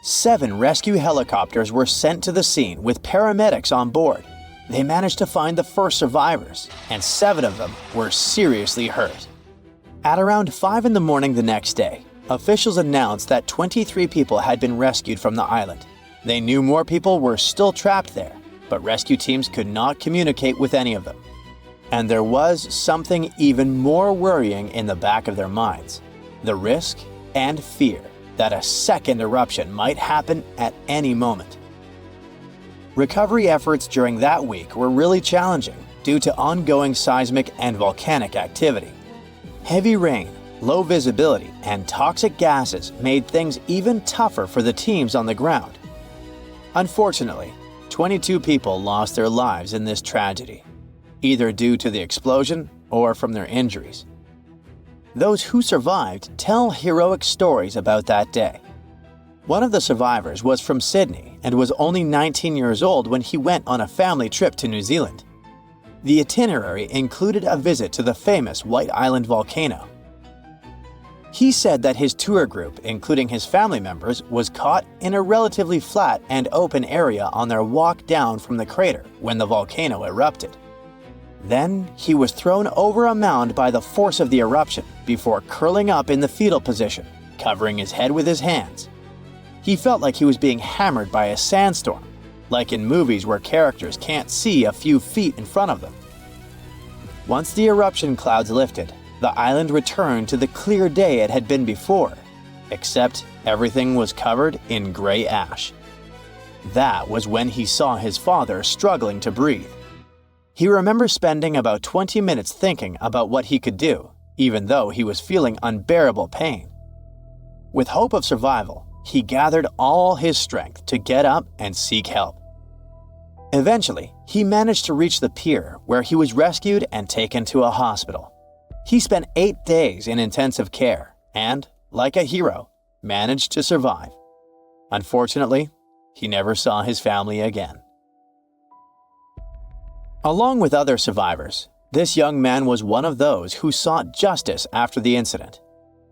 7 rescue helicopters were sent to the scene with paramedics on board. They managed to find the first survivors, and 7 of them were seriously hurt. At around 5 in the morning the next day, officials announced that 23 people had been rescued from the island. They knew more people were still trapped there, but rescue teams could not communicate with any of them. And there was something even more worrying in the back of their minds: the risk and fear that a second eruption might happen at any moment. Recovery efforts during that week were really challenging due to ongoing seismic and volcanic activity. Heavy rain, low visibility, and toxic gases made things even tougher for the teams on the ground. Unfortunately, 22 people lost their lives in this tragedy, either due to the explosion or from their injuries. Those who survived tell heroic stories about that day. One of the survivors was from Sydney and was only 19 years old when he went on a family trip to New Zealand. The itinerary included a visit to the famous White Island volcano. He said that his tour group, including his family members, was caught in a relatively flat and open area on their walk down from the crater when the volcano erupted. Then he was thrown over a mound by the force of the eruption before curling up in the fetal position, covering his head with his hands. He felt like he was being hammered by a sandstorm, like in movies where characters can't see a few feet in front of them. Once the eruption clouds lifted, the island returned to the clear day it had been before, except everything was covered in gray ash. That was when he saw his father struggling to breathe. He remembers spending about 20 minutes thinking about what he could do, even though he was feeling unbearable pain. With hope of survival, he gathered all his strength to get up and seek help. Eventually, he managed to reach the pier where he was rescued and taken to a hospital. He spent 8 days in intensive care and, like a hero, managed to survive. Unfortunately, he never saw his family again. Along with other survivors, this young man was one of those who sought justice after the incident.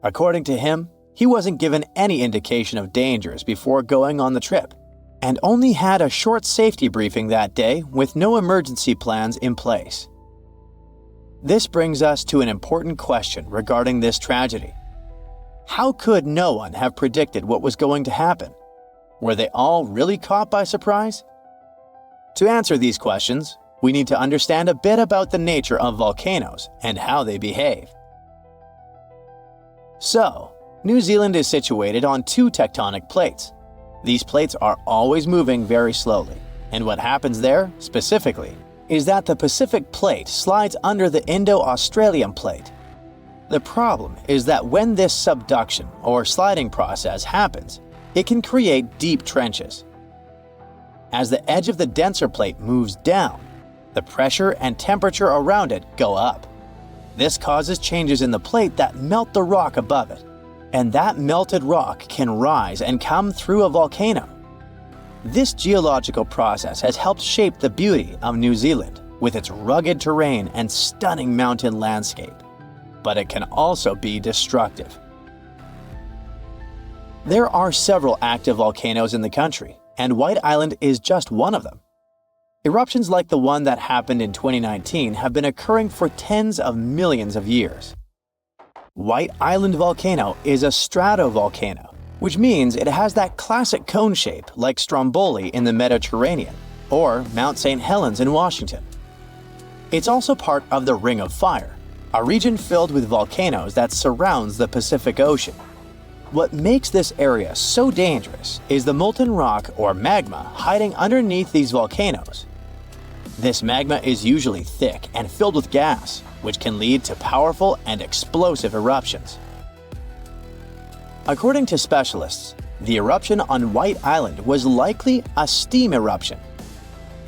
According to him, he wasn't given any indication of dangers before going on the trip, and only had a short safety briefing that day with no emergency plans in place. This brings us to an important question regarding this tragedy. How could no one have predicted what was going to happen? Were they all really caught by surprise? To answer these questions, we need to understand a bit about the nature of volcanoes and how they behave. So, New Zealand is situated on 2 tectonic plates. These plates are always moving very slowly, and what happens there, specifically, is that the Pacific Plate slides under the Indo-Australian Plate. The problem is that when this subduction or sliding process happens, it can create deep trenches. As the edge of the denser plate moves down, the pressure and temperature around it go up. This causes changes in the plate that melt the rock above it, and that melted rock can rise and come through a volcano. This geological process has helped shape the beauty of New Zealand with its rugged terrain and stunning mountain landscape, but it can also be destructive. There are several active volcanoes in the country, and White Island is just one of them. Eruptions like the one that happened in 2019 have been occurring for tens of millions of years. White Island volcano is a stratovolcano, which means it has that classic cone shape like Stromboli in the Mediterranean or Mount St. Helens in Washington. It's also part of the Ring of Fire, a region filled with volcanoes that surrounds the Pacific Ocean. What makes this area so dangerous is the molten rock or magma hiding underneath these volcanoes. This magma is usually thick and filled with gas, which can lead to powerful and explosive eruptions. According to specialists, the eruption on White Island was likely a steam eruption.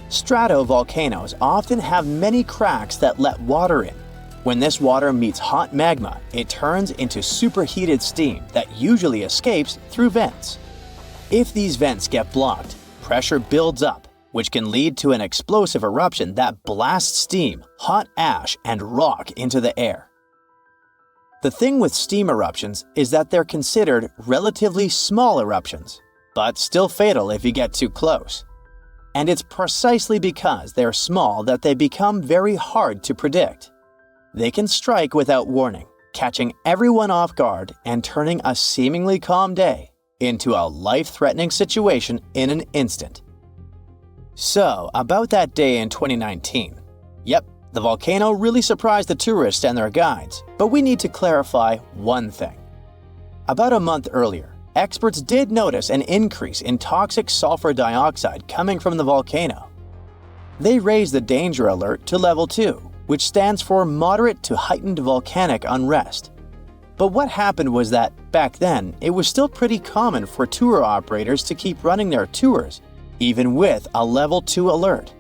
Stratovolcanoes often have many cracks that let water in. When this water meets hot magma, it turns into superheated steam that usually escapes through vents. If these vents get blocked, pressure builds up, which can lead to an explosive eruption that blasts steam, hot ash, and rock into the air. The thing with steam eruptions is that they're considered relatively small eruptions, but still fatal if you get too close. And it's precisely because they're small that they become very hard to predict. They can strike without warning, catching everyone off guard and turning a seemingly calm day into a life-threatening situation in an instant. So, about that day in 2019. Yep, the volcano really surprised the tourists and their guides, but we need to clarify one thing. About a month earlier, experts did notice an increase in toxic sulfur dioxide coming from the volcano. They raised the danger alert to level 2, which stands for moderate to heightened volcanic unrest. But what happened was that, back then, it was still pretty common for tour operators to keep running their tours, even with a level 2 alert.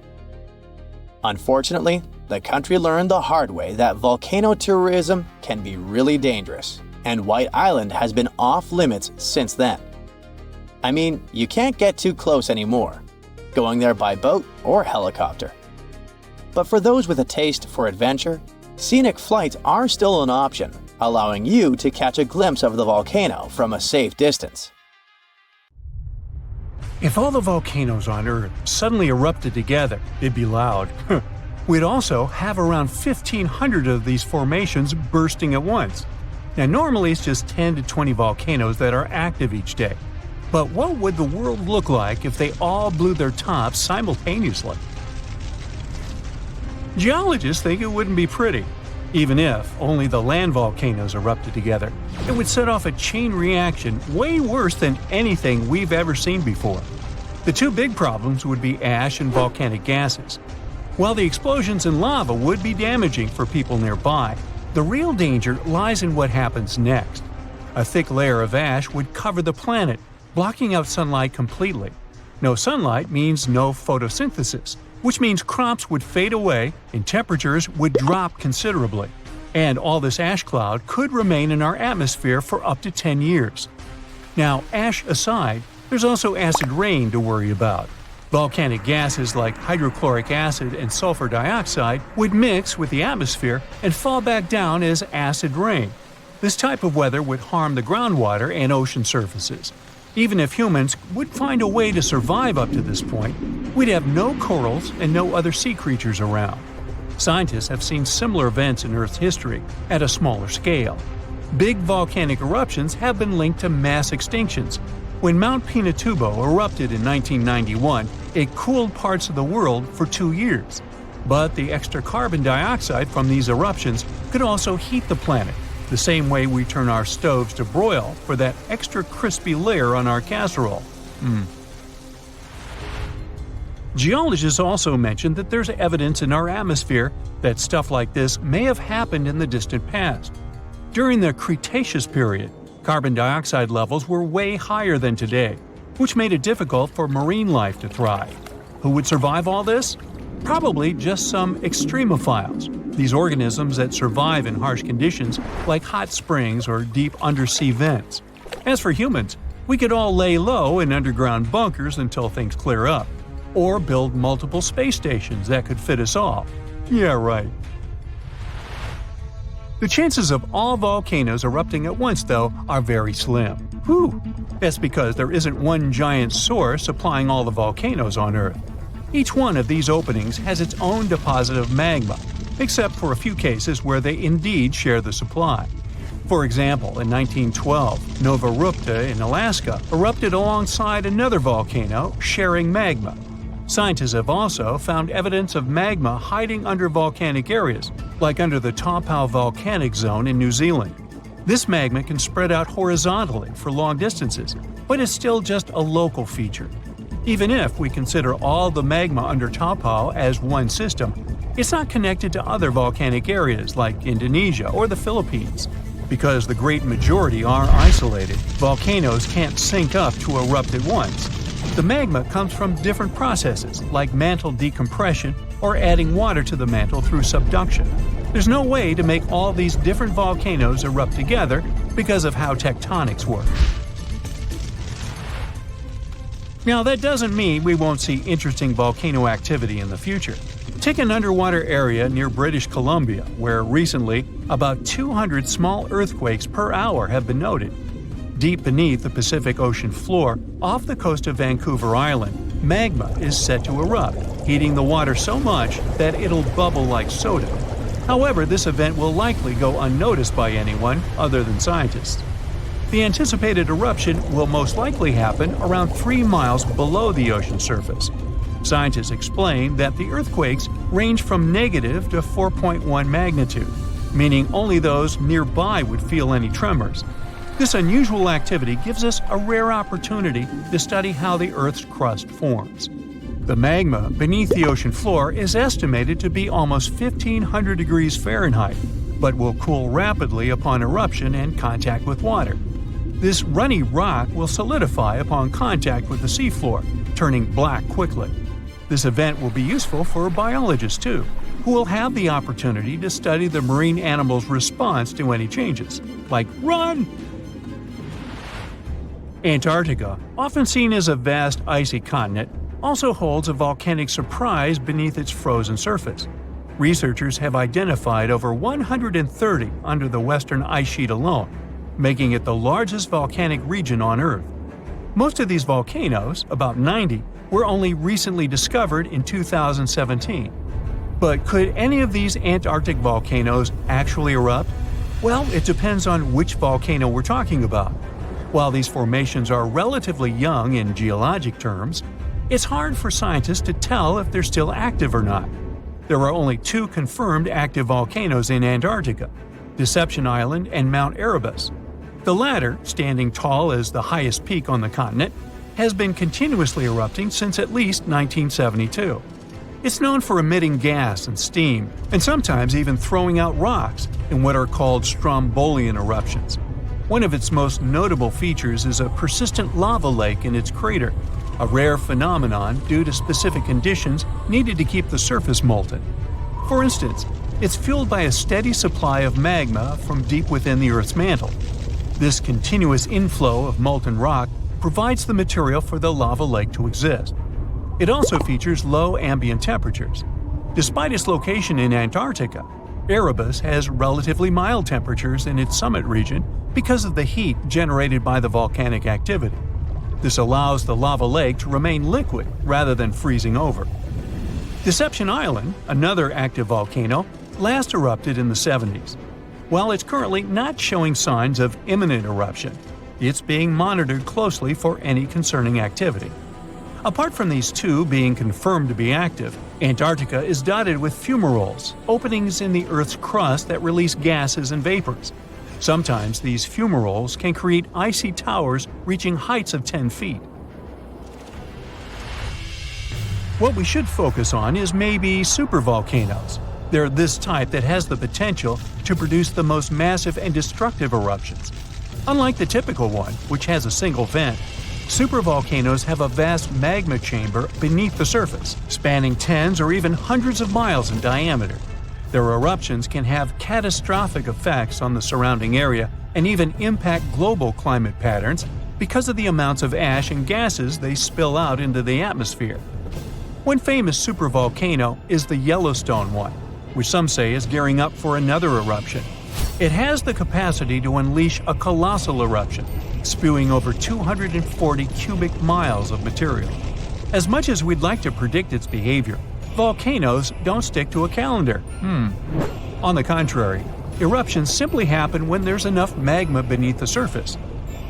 Unfortunately, the country learned the hard way that volcano tourism can be really dangerous, and White Island has been off limits since then. I mean, you can't get too close anymore, going there by boat or helicopter. But for those with a taste for adventure, scenic flights are still an option, allowing you to catch a glimpse of the volcano from a safe distance. If all the volcanoes on Earth suddenly erupted together, it'd be loud. We'd also have around 1,500 of these formations bursting at once. Now, normally it's just 10 to 20 volcanoes that are active each day. But what would the world look like if they all blew their tops simultaneously? Geologists think it wouldn't be pretty. Even if only the land volcanoes erupted together, it would set off a chain reaction way worse than anything we've ever seen before. The two big problems would be ash and volcanic gases. While the explosions in lava would be damaging for people nearby, the real danger lies in what happens next. A thick layer of ash would cover the planet, blocking out sunlight completely. No sunlight means no photosynthesis, which means crops would fade away and temperatures would drop considerably. And all this ash cloud could remain in our atmosphere for up to 10 years. Now, ash aside, there's also acid rain to worry about. Volcanic gases like hydrochloric acid and sulfur dioxide would mix with the atmosphere and fall back down as acid rain. This type of weather would harm the groundwater and ocean surfaces. Even if humans would find a way to survive up to this point, we'd have no corals and no other sea creatures around. Scientists have seen similar events in Earth's history at a smaller scale. Big volcanic eruptions have been linked to mass extinctions. When Mount Pinatubo erupted in 1991, it cooled parts of the world for 2 years. But the extra carbon dioxide from these eruptions could also heat the planet, the same way we turn our stoves to broil for that extra crispy layer on our casserole. Geologists also mentioned that there's evidence in our atmosphere that stuff like this may have happened in the distant past. During the Cretaceous period, carbon dioxide levels were way higher than today, which made it difficult for marine life to thrive. Who would survive all this? Probably just some extremophiles, these organisms that survive in harsh conditions like hot springs or deep undersea vents. As for humans, we could all lay low in underground bunkers until things clear up, or build multiple space stations that could fit us all. Yeah, right. The chances of all volcanoes erupting at once, though, are very slim. Whew! That's because there isn't one giant source supplying all the volcanoes on Earth. Each one of these openings has its own deposit of magma, except for a few cases where they indeed share the supply. For example, in 1912, Nova Rupta in Alaska erupted alongside another volcano sharing magma. Scientists have also found evidence of magma hiding under volcanic areas, like under the Taupau volcanic zone in New Zealand. This magma can spread out horizontally for long distances, but is still just a local feature. Even if we consider all the magma under Taupau as one system, it's not connected to other volcanic areas like Indonesia or the Philippines. Because the great majority are isolated, volcanoes can't sync up to erupt at once. The magma comes from different processes like mantle decompression or adding water to the mantle through subduction. There's no way to make all these different volcanoes erupt together because of how tectonics work. Now, that doesn't mean we won't see interesting volcano activity in the future. Take an underwater area near British Columbia, where recently about 200 small earthquakes per hour have been noted. Deep beneath the Pacific Ocean floor, off the coast of Vancouver Island, magma is set to erupt, heating the water so much that it'll bubble like soda. However, this event will likely go unnoticed by anyone other than scientists. The anticipated eruption will most likely happen around 3 miles below the ocean surface. Scientists explain that the earthquakes range from negative to 4.1 magnitude, meaning only those nearby would feel any tremors. This unusual activity gives us a rare opportunity to study how the Earth's crust forms. The magma beneath the ocean floor is estimated to be almost 1,500 degrees Fahrenheit, but will cool rapidly upon eruption and contact with water. This runny rock will solidify upon contact with the seafloor, turning black quickly. This event will be useful for biologists too, who will have the opportunity to study the marine animals' response to any changes, like run! Antarctica, often seen as a vast icy continent, also holds a volcanic surprise beneath its frozen surface. Researchers have identified over 130 under the western ice sheet alone, making it the largest volcanic region on Earth. Most of these volcanoes, about 90, were only recently discovered in 2017. But could any of these Antarctic volcanoes actually erupt? Well, it depends on which volcano we're talking about. While these formations are relatively young in geologic terms, it's hard for scientists to tell if they're still active or not. There are only 2 confirmed active volcanoes in Antarctica, Deception Island and Mount Erebus. The latter, standing tall as the highest peak on the continent, has been continuously erupting since at least 1972. It's known for emitting gas and steam, and sometimes even throwing out rocks in what are called strombolian eruptions. One of its most notable features is a persistent lava lake in its crater, a rare phenomenon due to specific conditions needed to keep the surface molten. For instance, it's fueled by a steady supply of magma from deep within the Earth's mantle. This continuous inflow of molten rock provides the material for the lava lake to exist. It also features low ambient temperatures. Despite its location in Antarctica, Erebus has relatively mild temperatures in its summit region because of the heat generated by the volcanic activity. This allows the lava lake to remain liquid rather than freezing over. Deception Island, another active volcano, last erupted in the 70s. While it's currently not showing signs of imminent eruption, it's being monitored closely for any concerning activity. Apart from these 2 being confirmed to be active, Antarctica is dotted with fumaroles, openings in the Earth's crust that release gases and vapors. Sometimes these fumaroles can create icy towers reaching heights of 10 feet. What we should focus on is maybe supervolcanoes. They're this type that has the potential to produce the most massive and destructive eruptions. Unlike the typical one, which has a single vent, supervolcanoes have a vast magma chamber beneath the surface, spanning tens or even hundreds of miles in diameter. Their eruptions can have catastrophic effects on the surrounding area and even impact global climate patterns because of the amounts of ash and gases they spill out into the atmosphere. One famous supervolcano is the Yellowstone one, which some say is gearing up for another eruption. It has the capacity to unleash a colossal eruption, spewing over 240 cubic miles of material. As much as we'd like to predict its behavior, volcanoes don't stick to a calendar. On the contrary, eruptions simply happen when there's enough magma beneath the surface.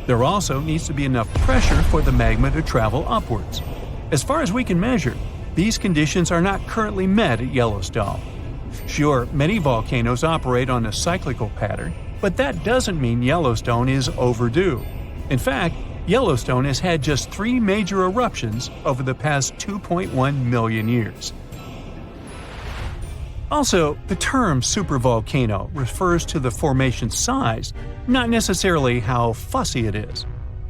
There also needs to be enough pressure for the magma to travel upwards. As far as we can measure, these conditions are not currently met at Yellowstone. Sure, many volcanoes operate on a cyclical pattern, but that doesn't mean Yellowstone is overdue. In fact, Yellowstone has had just 3 major eruptions over the past 2.1 million years. Also, the term supervolcano refers to the formation's size, not necessarily how fussy it is.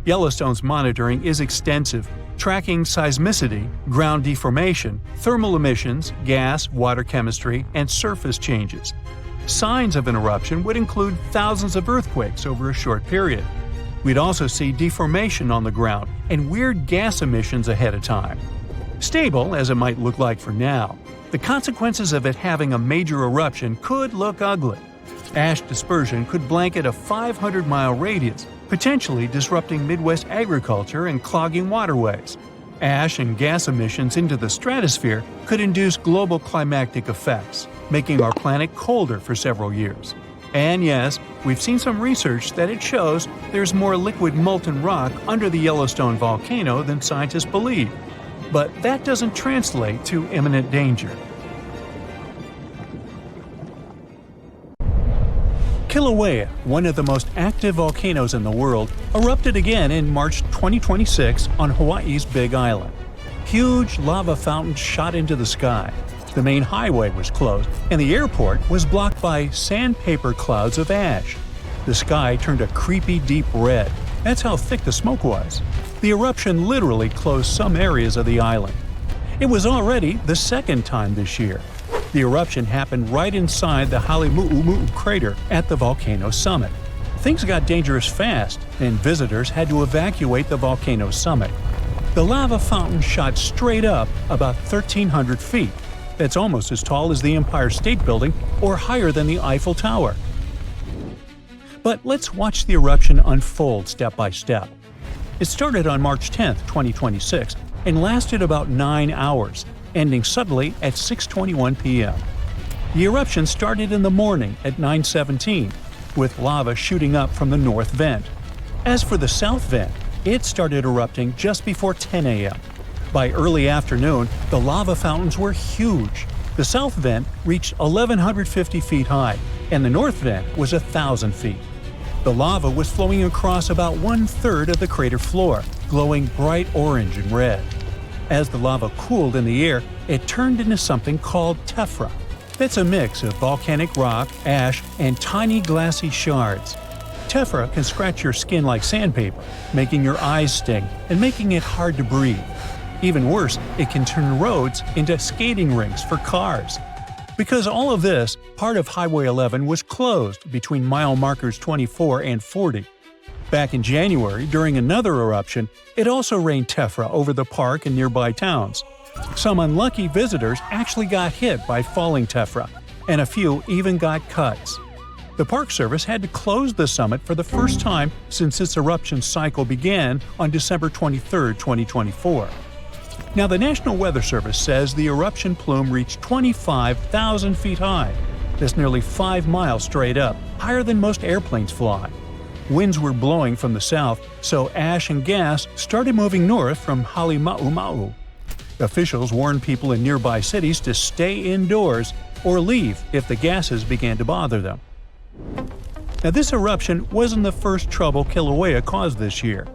Yellowstone's monitoring is extensive, tracking seismicity, ground deformation, thermal emissions, gas, water chemistry, and surface changes. Signs of an eruption would include thousands of earthquakes over a short period. We'd also see deformation on the ground and weird gas emissions ahead of time. Stable as it might look like for now, the consequences of it having a major eruption could look ugly. Ash dispersion could blanket a 500-mile radius, potentially disrupting Midwest agriculture and clogging waterways. Ash and gas emissions into the stratosphere could induce global climatic effects, making our planet colder for several years. And yes, we've seen some research that it shows there's more liquid molten rock under the Yellowstone volcano than scientists believe. But that doesn't translate to imminent danger. Kilauea, one of the most active volcanoes in the world, erupted again in March 2026 on Hawaii's Big Island. Huge lava fountains shot into the sky. The main highway was closed, and the airport was blocked by sandpaper clouds of ash. The sky turned a creepy deep red. That's how thick the smoke was. The eruption literally closed some areas of the island. It was already the second time this year. The eruption happened right inside the Hale'umu'umu'u crater at the volcano summit. Things got dangerous fast, and visitors had to evacuate the volcano summit. The lava fountain shot straight up about 1,300 feet. That's almost as tall as the Empire State Building or higher than the Eiffel Tower. But let's watch the eruption unfold step by step. It started on March 10, 2026, and lasted about 9 hours, ending suddenly at 6:21 p.m. The eruption started in the morning at 9:17, with lava shooting up from the north vent. As for the south vent, it started erupting just before 10 a.m. By early afternoon, the lava fountains were huge. The south vent reached 1,150 feet high, and the north vent was 1,000 feet. The lava was flowing across about 1/3 of the crater floor, glowing bright orange and red. As the lava cooled in the air, it turned into something called tephra. That's a mix of volcanic rock, ash, and tiny glassy shards. Tephra can scratch your skin like sandpaper, making your eyes sting and making it hard to breathe. Even worse, it can turn roads into skating rinks for cars. Because all of this, part of Highway 11 was closed between mile markers 24 and 40. Back in January, during another eruption, it also rained tephra over the park and nearby towns. Some unlucky visitors actually got hit by falling tephra, and a few even got cuts. The Park Service had to close the summit for the first time since its eruption cycle began on December 23, 2024. Now, the National Weather Service says the eruption plume reached 25,000 feet high. That's nearly 5 miles straight up, higher than most airplanes fly. Winds were blowing from the south, so ash and gas started moving north from Hale'umu'umu'u. Officials warned people in nearby cities to stay indoors or leave if the gases began to bother them. Now, this eruption wasn't the first trouble Kilauea caused this year.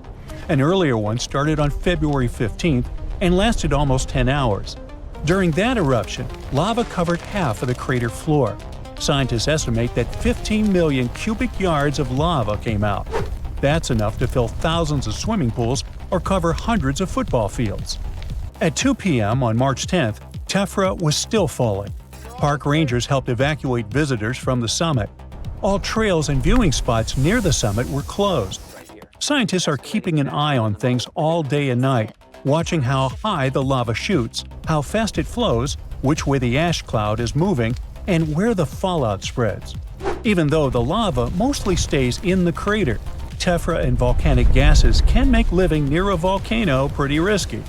An earlier one started on February 15th and lasted almost 10 hours. During that eruption, lava covered half of the crater floor. Scientists estimate that 15 million cubic yards of lava came out. That's enough to fill thousands of swimming pools or cover hundreds of football fields. At 2 p.m. on March 10th, tephra was still falling. Park rangers helped evacuate visitors from the summit. All trails and viewing spots near the summit were closed. Scientists are keeping an eye on things all day and night, watching how high the lava shoots, how fast it flows, which way the ash cloud is moving, and where the fallout spreads. Even though the lava mostly stays in the crater, tephra and volcanic gases can make living near a volcano pretty risky.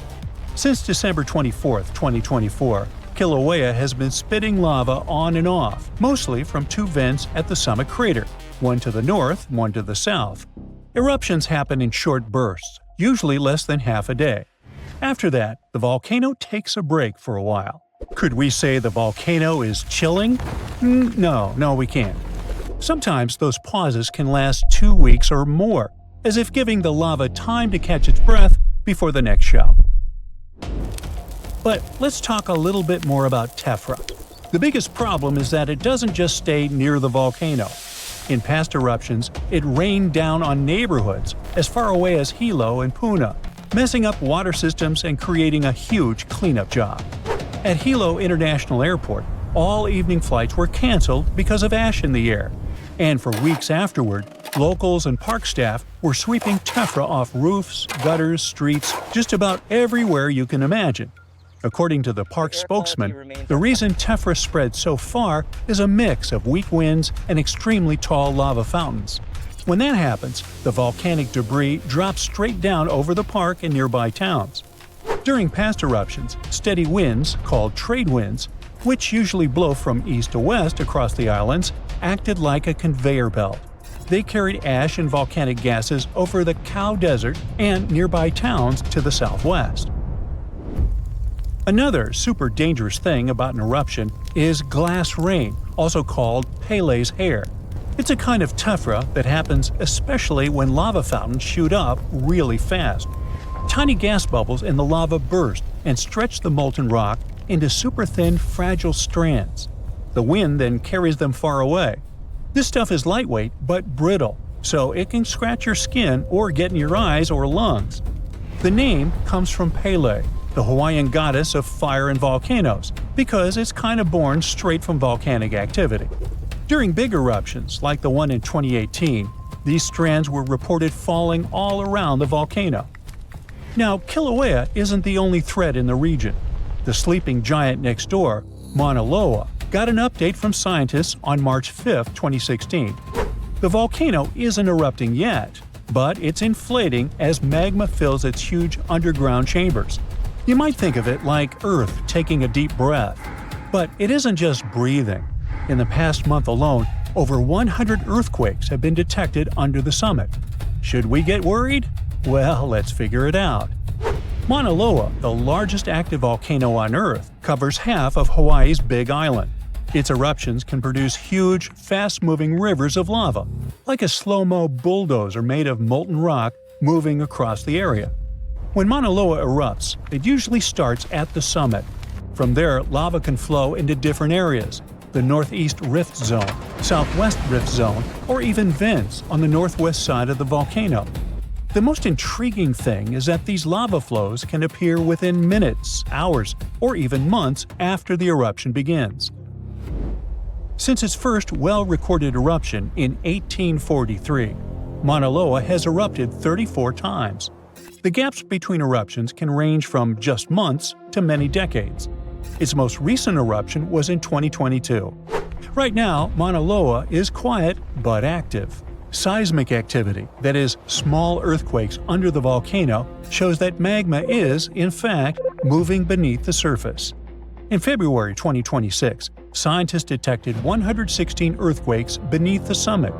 Since December 24, 2024, Kilauea has been spitting lava on and off, mostly from 2 vents at the summit crater, one to the north, one to the south. Eruptions happen in short bursts, usually less than half a day. After that, the volcano takes a break for a while. Could we say the volcano is chilling? No, we can't. Sometimes those pauses can last 2 weeks or more, as if giving the lava time to catch its breath before the next show. But let's talk a little bit more about tephra. The biggest problem is that it doesn't just stay near the volcano. In past eruptions, it rained down on neighborhoods as far away as Hilo and Puna, messing up water systems and creating a huge cleanup job. At Hilo International Airport, all evening flights were canceled because of ash in the air. And for weeks afterward, locals and park staff were sweeping tephra off roofs, gutters, streets, just about everywhere you can imagine. According to the park spokesman, the reason tephra spread so far is a mix of weak winds and extremely tall lava fountains. When that happens, the volcanic debris drops straight down over the park and nearby towns. During past eruptions, steady winds, called trade winds, which usually blow from east to west across the islands, acted like a conveyor belt. They carried ash and volcanic gases over the Cow Desert and nearby towns to the southwest. Another super dangerous thing about an eruption is glass rain, also called Pele's hair. It's a kind of tephra that happens especially when lava fountains shoot up really fast. Tiny gas bubbles in the lava burst and stretch the molten rock into super thin, fragile strands. The wind then carries them far away. This stuff is lightweight but brittle, so it can scratch your skin or get in your eyes or lungs. The name comes from Pele, the Hawaiian goddess of fire and volcanoes, because it's kind of born straight from volcanic activity. During big eruptions, like the one in 2018, these strands were reported falling all around the volcano. Now, Kilauea isn't the only threat in the region. The sleeping giant next door, Mauna Loa, got an update from scientists on March 5, 2016. The volcano isn't erupting yet, but it's inflating as magma fills its huge underground chambers. You might think of it like Earth taking a deep breath. But it isn't just breathing. In the past month alone, over 100 earthquakes have been detected under the summit. Should we get worried? Well, let's figure it out. Mauna Loa, the largest active volcano on Earth, covers half of Hawaii's Big Island. Its eruptions can produce huge, fast-moving rivers of lava, like a slow-mo bulldozer made of molten rock moving across the area. When Mauna Loa erupts, it usually starts at the summit. From there, lava can flow into different areas: the Northeast Rift Zone, Southwest Rift Zone, or even vents on the northwest side of the volcano. The most intriguing thing is that these lava flows can appear within minutes, hours, or even months after the eruption begins. Since its first well-recorded eruption in 1843, Mauna Loa has erupted 34 times. The gaps between eruptions can range from just months to many decades. Its most recent eruption was in 2022. Right now, Mauna Loa is quiet but active. Seismic activity, that is, small earthquakes under the volcano, shows that magma is, in fact, moving beneath the surface. In February 2026, scientists detected 116 earthquakes beneath the summit,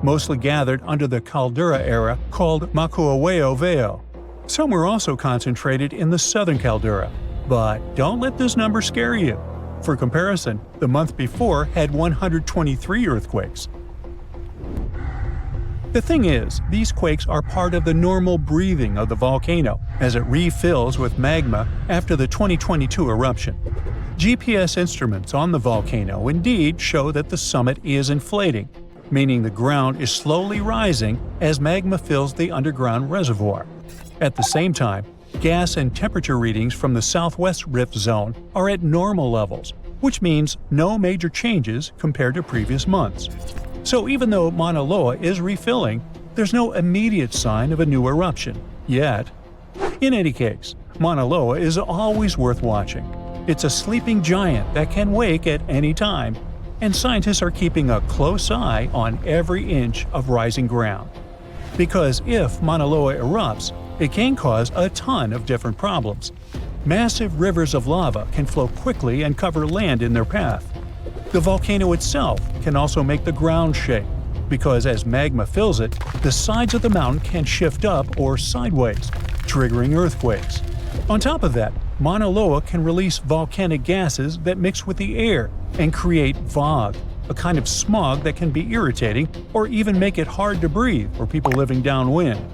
mostly gathered under the caldera era called Makuaweo-Veo. Some were also concentrated in the southern caldera. But don't let this number scare you. For comparison, the month before had 123 earthquakes. The thing is, these quakes are part of the normal breathing of the volcano as it refills with magma after the 2022 eruption. GPS instruments on the volcano indeed show that the summit is inflating, meaning the ground is slowly rising as magma fills the underground reservoir. At the same time, gas and temperature readings from the Southwest Rift Zone are at normal levels, which means no major changes compared to previous months. So even though Mauna Loa is refilling, there's no immediate sign of a new eruption, yet. In any case, Mauna Loa is always worth watching. It's a sleeping giant that can wake at any time, and scientists are keeping a close eye on every inch of rising ground. Because if Mauna Loa erupts, it can cause a ton of different problems. Massive rivers of lava can flow quickly and cover land in their path. The volcano itself can also make the ground shake, because as magma fills it, the sides of the mountain can shift up or sideways, triggering earthquakes. On top of that, Mauna Loa can release volcanic gases that mix with the air and create fog, a kind of smog that can be irritating or even make it hard to breathe for people living downwind.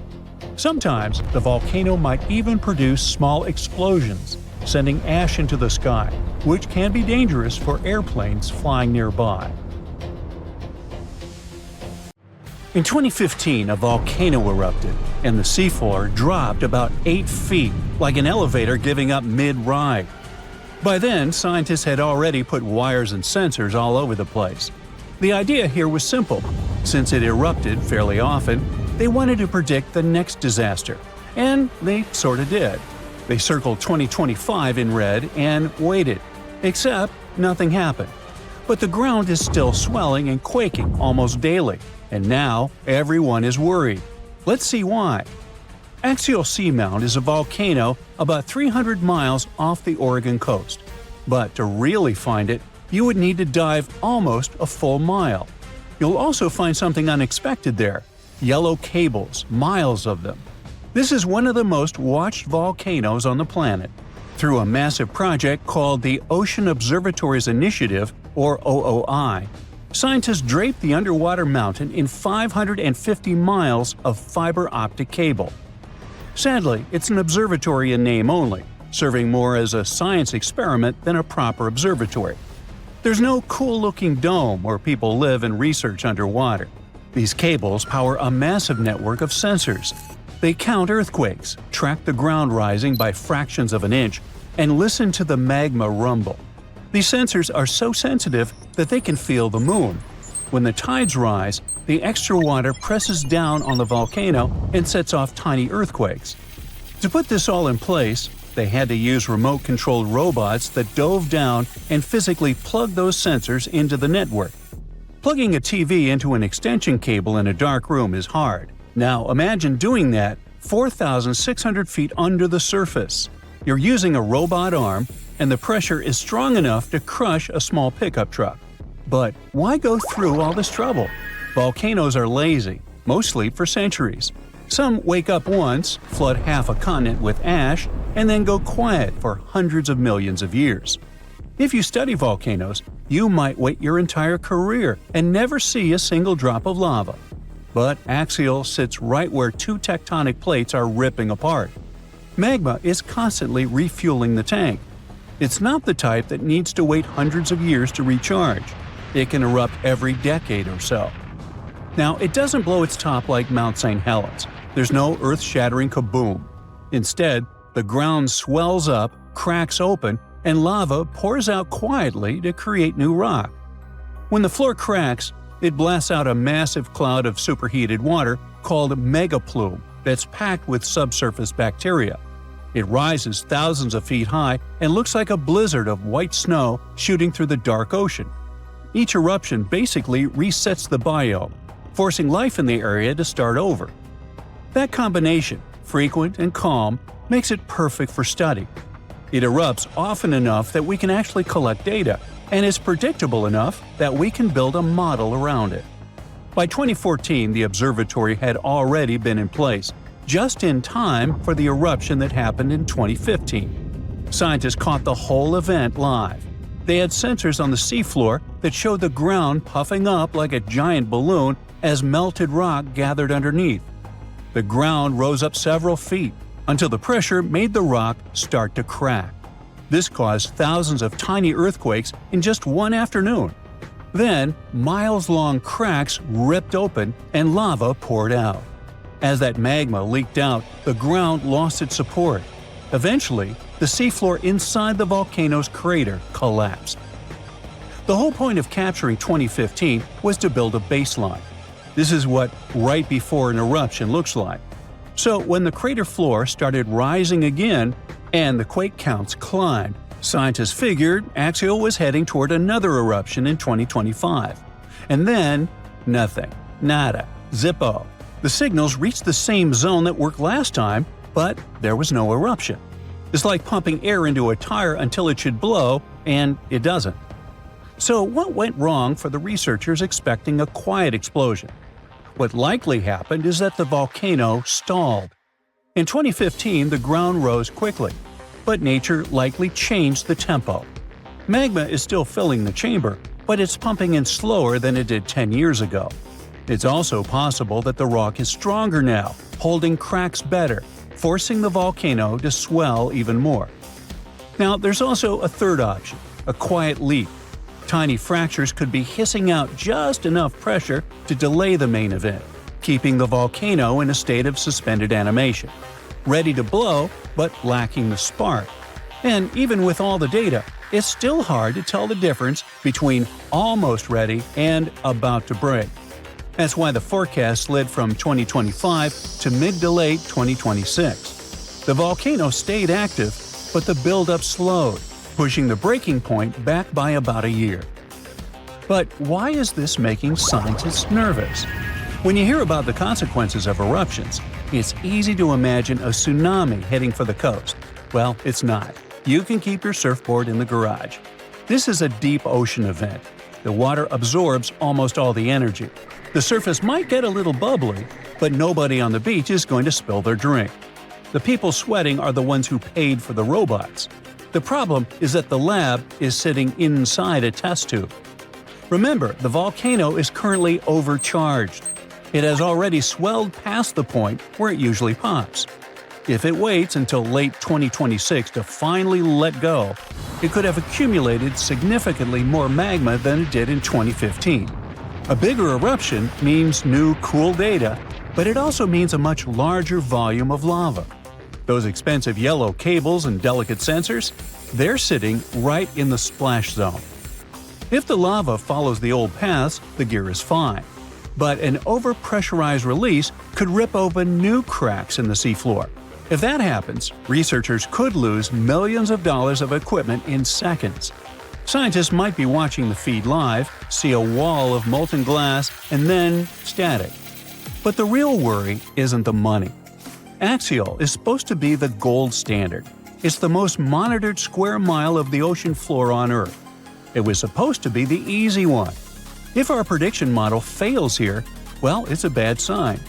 Sometimes, the volcano might even produce small explosions, sending ash into the sky, which can be dangerous for airplanes flying nearby. In 2015, a volcano erupted, and the seafloor dropped about 8 feet, like an elevator giving up mid-ride. By then, scientists had already put wires and sensors all over the place. The idea here was simple. Since it erupted fairly often, they wanted to predict the next disaster, and they sorta did. They circled 2025 in red and waited. Except, nothing happened. But the ground is still swelling and quaking almost daily, and now everyone is worried. Let's see why. Axial Seamount is a volcano about 300 miles off the Oregon coast. But to really find it, you would need to dive almost a full mile. You'll also find something unexpected there – yellow cables, miles of them. This is one of the most watched volcanoes on the planet. Through a massive project called the Ocean Observatories Initiative, or OOI, scientists draped the underwater mountain in 550 miles of fiber optic cable. Sadly, it's an observatory in name only, serving more as a science experiment than a proper observatory. There's no cool-looking dome where people live and research underwater. These cables power a massive network of sensors. They count earthquakes, track the ground rising by fractions of an inch, and listen to the magma rumble. These sensors are so sensitive that they can feel the moon. When the tides rise, the extra water presses down on the volcano and sets off tiny earthquakes. To put this all in place, they had to use remote-controlled robots that dove down and physically plugged those sensors into the network. Plugging a TV into an extension cable in a dark room is hard. Now imagine doing that 4,600 feet under the surface. You're using a robot arm, and the pressure is strong enough to crush a small pickup truck. But why go through all this trouble? Volcanoes are lazy, most sleep for centuries. Some wake up once, flood half a continent with ash, and then go quiet for hundreds of millions of years. If you study volcanoes, you might wait your entire career and never see a single drop of lava. But Axial sits right where two tectonic plates are ripping apart. Magma is constantly refueling the tank. It's not the type that needs to wait hundreds of years to recharge. It can erupt every decade or so. Now, it doesn't blow its top like Mount St. Helens. There's no earth-shattering kaboom. Instead, the ground swells up, cracks open, and lava pours out quietly to create new rock. When the floor cracks, it blasts out a massive cloud of superheated water called megaplume that's packed with subsurface bacteria. It rises thousands of feet high and looks like a blizzard of white snow shooting through the dark ocean. Each eruption basically resets the biome, forcing life in the area to start over. That combination, frequent and calm, makes it perfect for study. It erupts often enough that we can actually collect data, and is predictable enough that we can build a model around it. By 2014, the observatory had already been in place, just in time for the eruption that happened in 2015. Scientists caught the whole event live. They had sensors on the seafloor that showed the ground puffing up like a giant balloon as melted rock gathered underneath. The ground rose up several feet until the pressure made the rock start to crack. This caused thousands of tiny earthquakes in just one afternoon. Then, miles-long cracks ripped open and lava poured out. As that magma leaked out, the ground lost its support. Eventually, the seafloor inside the volcano's crater collapsed. The whole point of capturing 2015 was to build a baseline. This is what right before an eruption looks like. So when the crater floor started rising again and the quake counts climbed, scientists figured Axial was heading toward another eruption in 2025. And then, nothing. Nada. Zippo. The signals reached the same zone that worked last time, but there was no eruption. It's like pumping air into a tire until it should blow, and it doesn't. So what went wrong for the researchers expecting a quiet explosion? What likely happened is that the volcano stalled. In 2015, the ground rose quickly, but nature likely changed the tempo. Magma is still filling the chamber, but it's pumping in slower than it did 10 years ago. It's also possible that the rock is stronger now, holding cracks better, forcing the volcano to swell even more. Now, there's also a third option, a quiet leak. Tiny fractures could be hissing out just enough pressure to delay the main event, keeping the volcano in a state of suspended animation, ready to blow but lacking the spark. And even with all the data, it's still hard to tell the difference between almost ready and about to break. That's why the forecast slid from 2025 to mid to late 2026. The volcano stayed active, but the buildup slowed, pushing the breaking point back by about a year. But why is this making scientists nervous? When you hear about the consequences of eruptions, It's easy to imagine a tsunami heading for the coast. Well, it's not. You can keep your surfboard in the garage. This is a deep ocean event. The water absorbs almost all the energy. The surface might get a little bubbly, but nobody on the beach is going to spill their drink. The people sweating are the ones who paid for the robots. The problem is that the lab is sitting inside a test tube. Remember, the volcano is currently overcharged. It has already swelled past the point where it usually pops. If it waits until late 2026 to finally let go, it could have accumulated significantly more magma than it did in 2015. A bigger eruption means new cool data, but it also means a much larger volume of lava. Those expensive yellow cables and delicate sensors, they're sitting right in the splash zone. If the lava follows the old paths, the gear is fine. But an overpressurized release could rip open new cracks in the seafloor. If that happens, researchers could lose millions of dollars of equipment in seconds. Scientists might be watching the feed live, see a wall of molten glass, and then static. But the real worry isn't the money. Axial is supposed to be the gold standard. It's the most monitored square mile of the ocean floor on Earth. It was supposed to be the easy one. If our prediction model fails here, well, it's a bad sign.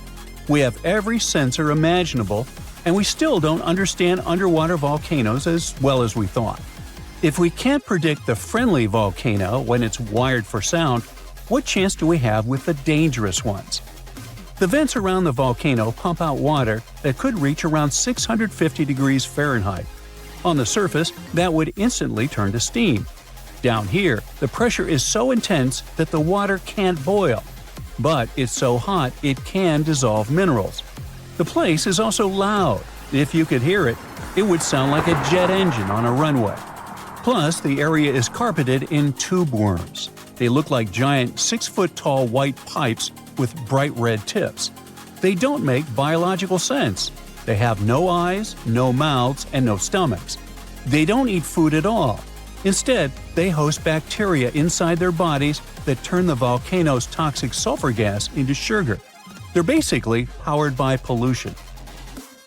We have every sensor imaginable, and we still don't understand underwater volcanoes as well as we thought. If we can't predict the friendly volcano when it's wired for sound, what chance do we have with the dangerous ones? The vents around the volcano pump out water that could reach around 650 degrees Fahrenheit. On the surface, that would instantly turn to steam. Down here, the pressure is so intense that the water can't boil. But it's so hot it can dissolve minerals. The place is also loud. If you could hear it, it would sound like a jet engine on a runway. Plus, the area is carpeted in tube worms. They look like giant 6-foot-tall white pipes with bright red tips. They don't make biological sense. They have no eyes, no mouths, and no stomachs. They don't eat food at all. Instead, they host bacteria inside their bodies that turn the volcano's toxic sulfur gas into sugar. They're basically powered by pollution.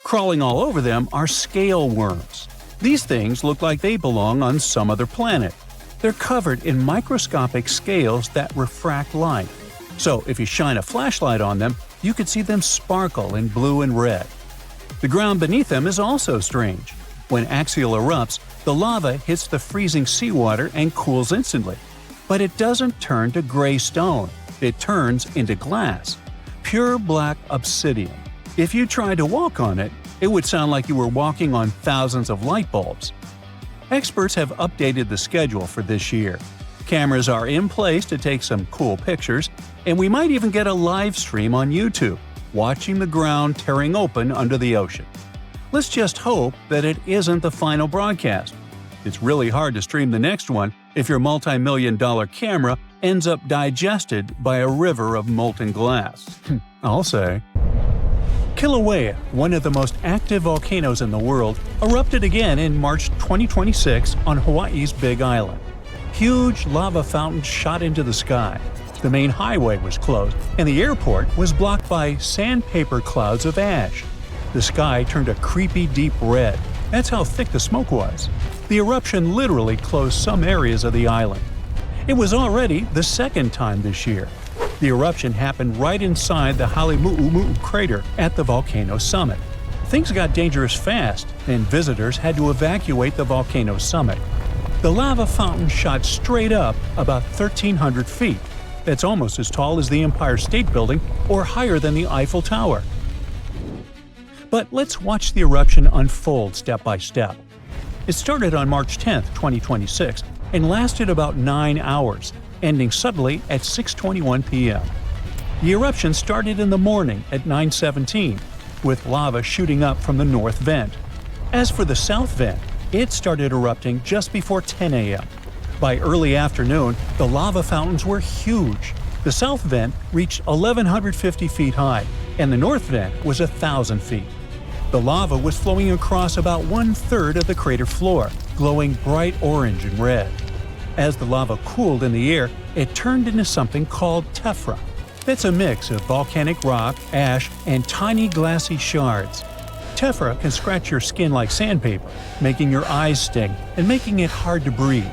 Crawling all over them are scale worms. These things look like they belong on some other planet. They're covered in microscopic scales that refract light. So if you shine a flashlight on them, you could see them sparkle in blue and red. The ground beneath them is also strange. When axial erupts, the lava hits the freezing seawater and cools instantly. But it doesn't turn to gray stone. It turns into glass. Pure black obsidian. If you tried to walk on it, it would sound like you were walking on thousands of light bulbs. Experts have updated the schedule for this year. Cameras are in place to take some cool pictures, and we might even get a live stream on YouTube, watching the ground tearing open under the ocean. Let's just hope that it isn't the final broadcast. It's really hard to stream the next one if your multi-million-dollar camera ends up digested by a river of molten glass. I'll say. Kilauea, one of the most active volcanoes in the world, erupted again in March 2026 on Hawaii's Big Island. Huge lava fountains shot into the sky. The main highway was closed, and the airport was blocked by sandpaper clouds of ash. The sky turned a creepy deep red. That's how thick the smoke was. The eruption literally closed some areas of the island. It was already the second time this year. The eruption happened right inside the Haleumu'u crater at the volcano summit. Things got dangerous fast, and visitors had to evacuate the volcano summit. The lava fountain shot straight up about 1,300 feet. That's almost as tall as the Empire State Building or higher than the Eiffel Tower. But let's watch the eruption unfold step by step. It started on March 10, 2026, and lasted about 9 hours, ending suddenly at 6:21 p.m. The eruption started in the morning at 9:17, with lava shooting up from the north vent. As for the south vent, it started erupting just before 10 a.m. By early afternoon, the lava fountains were huge. The south vent reached 1,150 feet high, and the north vent was 1,000 feet. The lava was flowing across about 1/3 of the crater floor, glowing bright orange and red. As the lava cooled in the air, it turned into something called tephra. That's a mix of volcanic rock, ash, and tiny glassy shards. Tephra can scratch your skin like sandpaper, making your eyes sting and making it hard to breathe.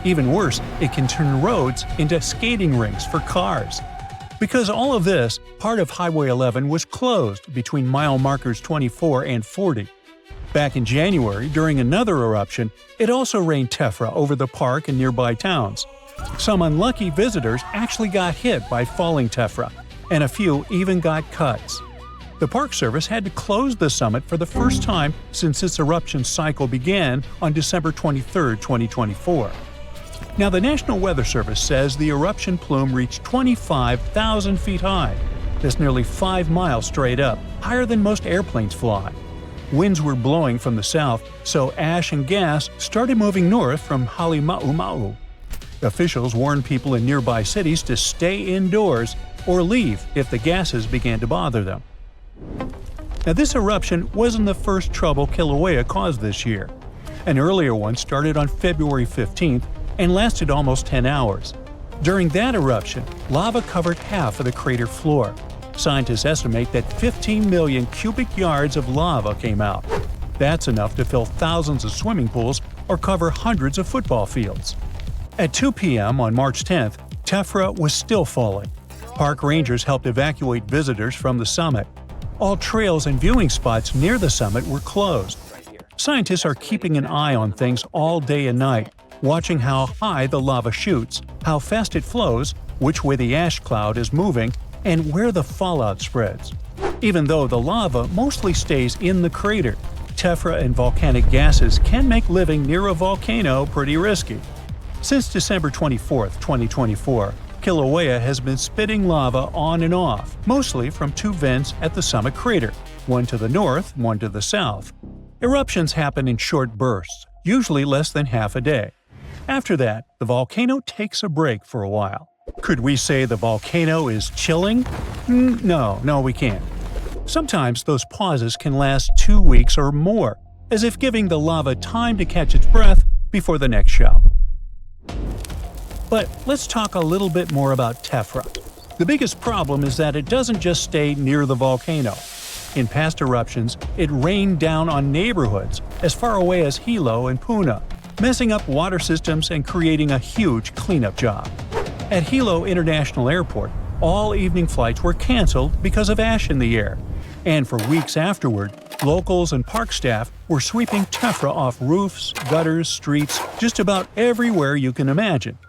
Even worse, it can turn roads into skating rinks for cars. Because all of this, part of Highway 11 was closed between mile markers 24 and 40. Back in January, during another eruption, it also rained tephra over the park and nearby towns. Some unlucky visitors actually got hit by falling tephra, and a few even got cuts. The Park Service had to close the summit for the first time since its eruption cycle began on December 23, 2024. Now, the National Weather Service says the eruption plume reached 25,000 feet high. That's nearly 5 miles straight up, higher than most airplanes fly. Winds were blowing from the south, so ash and gas started moving north from Halima'uma'u. Officials warned people in nearby cities to stay indoors or leave if the gases began to bother them. Now, this eruption wasn't the first trouble Kilauea caused this year. An earlier one started on February 15th and lasted almost 10 hours. During that eruption, lava covered half of the crater floor. Scientists estimate that 15 million cubic yards of lava came out. That's enough to fill thousands of swimming pools or cover hundreds of football fields. At 2 p.m. on March 10th, tephra was still falling. Park rangers helped evacuate visitors from the summit. All trails and viewing spots near the summit were closed. Scientists are keeping an eye on things all day and night, watching how high the lava shoots, how fast it flows, which way the ash cloud is moving, and where the fallout spreads. Even though the lava mostly stays in the crater, tephra and volcanic gases can make living near a volcano pretty risky. Since December 24, 2024, Kilauea has been spitting lava on and off, mostly from 2 vents at the summit crater, one to the north, one to the south. Eruptions happen in short bursts, usually less than half a day. After that, the volcano takes a break for a while. Could we say the volcano is chilling? No, we can't. Sometimes those pauses can last 2 weeks or more, as if giving the lava time to catch its breath before the next show. But let's talk a little bit more about tephra. The biggest problem is that it doesn't just stay near the volcano. In past eruptions, it rained down on neighborhoods as far away as Hilo and Puna, messing up water systems and creating a huge cleanup job. At Hilo International Airport, all evening flights were canceled because of ash in the air. And for weeks afterward, locals and park staff were sweeping tephra off roofs, gutters, streets, just about everywhere you can imagine.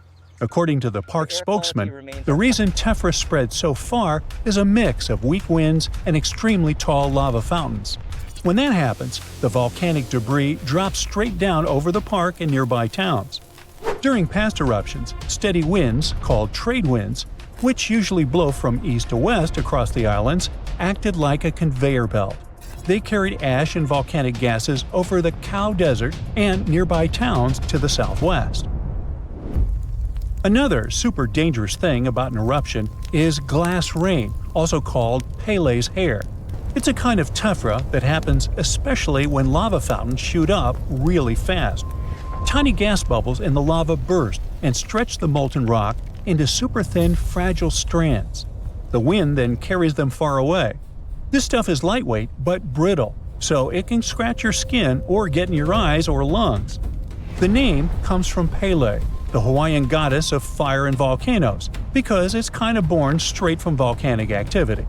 According to the park spokesman, the reason tephra spread so far is a mix of weak winds and extremely tall lava fountains. When that happens, the volcanic debris drops straight down over the park and nearby towns. During past eruptions, steady winds, called trade winds, which usually blow from east to west across the islands, acted like a conveyor belt. They carried ash and volcanic gases over the Cow Desert and nearby towns to the southwest. Another super dangerous thing about an eruption is glass rain, also called Pele's hair. It's a kind of tephra that happens especially when lava fountains shoot up really fast. Tiny gas bubbles in the lava burst and stretch the molten rock into super thin, fragile strands. The wind then carries them far away. This stuff is lightweight but brittle, so it can scratch your skin or get in your eyes or lungs. The name comes from Pele, the Hawaiian goddess of fire and volcanoes, because it's kind of born straight from volcanic activity.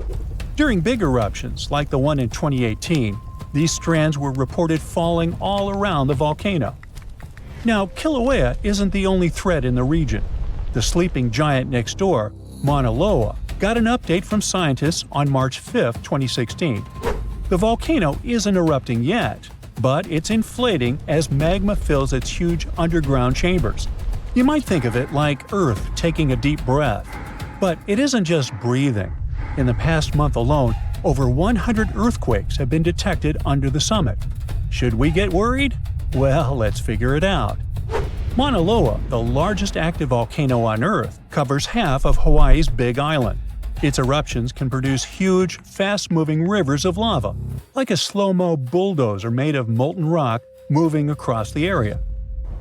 During big eruptions, like the one in 2018, these strands were reported falling all around the volcano. Now, Kilauea isn't the only threat in the region. The sleeping giant next door, Mauna Loa, got an update from scientists on March 5, 2016. The volcano isn't erupting yet, but it's inflating as magma fills its huge underground chambers. You might think of it like Earth taking a deep breath. But it isn't just breathing. In the past month alone, over 100 earthquakes have been detected under the summit. Should we get worried? Well, let's figure it out. Mauna Loa, the largest active volcano on Earth, covers half of Hawaii's Big Island. Its eruptions can produce huge, fast-moving rivers of lava, like a slow-mo bulldozer made of molten rock moving across the area.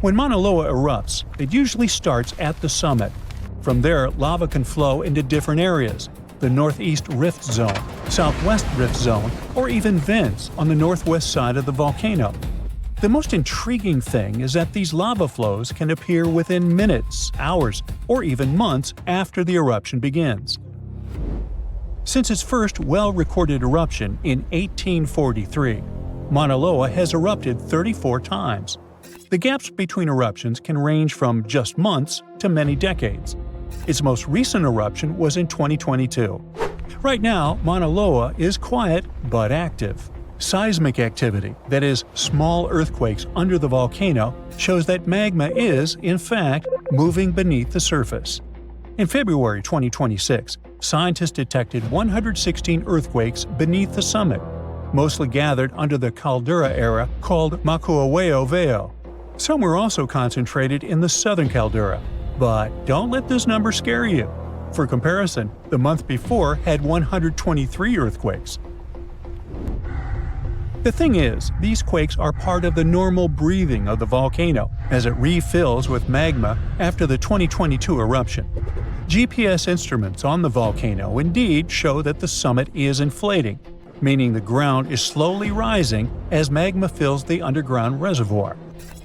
When Mauna Loa erupts, it usually starts at the summit. From there, lava can flow into different areas. the Northeast Rift Zone, Southwest Rift Zone, or even vents on the northwest side of the volcano. The most intriguing thing is that these lava flows can appear within minutes, hours, or even months after the eruption begins. Since its first well-recorded eruption in 1843, Mauna Loa has erupted 34 times. The gaps between eruptions can range from just months to many decades. Its most recent eruption was in 2022. Right now, Mauna Loa is quiet but active. Seismic activity, that is, small earthquakes under the volcano, shows that magma is, in fact, moving beneath the surface. In February 2026, scientists detected 116 earthquakes beneath the summit, mostly gathered under the caldera era called Makuaweo Veo. Some were also concentrated in the southern caldera. But don't let this number scare you. For comparison, the month before had 123 earthquakes. The thing is, these quakes are part of the normal breathing of the volcano as it refills with magma after the 2022 eruption. GPS instruments on the volcano indeed show that the summit is inflating, meaning the ground is slowly rising as magma fills the underground reservoir.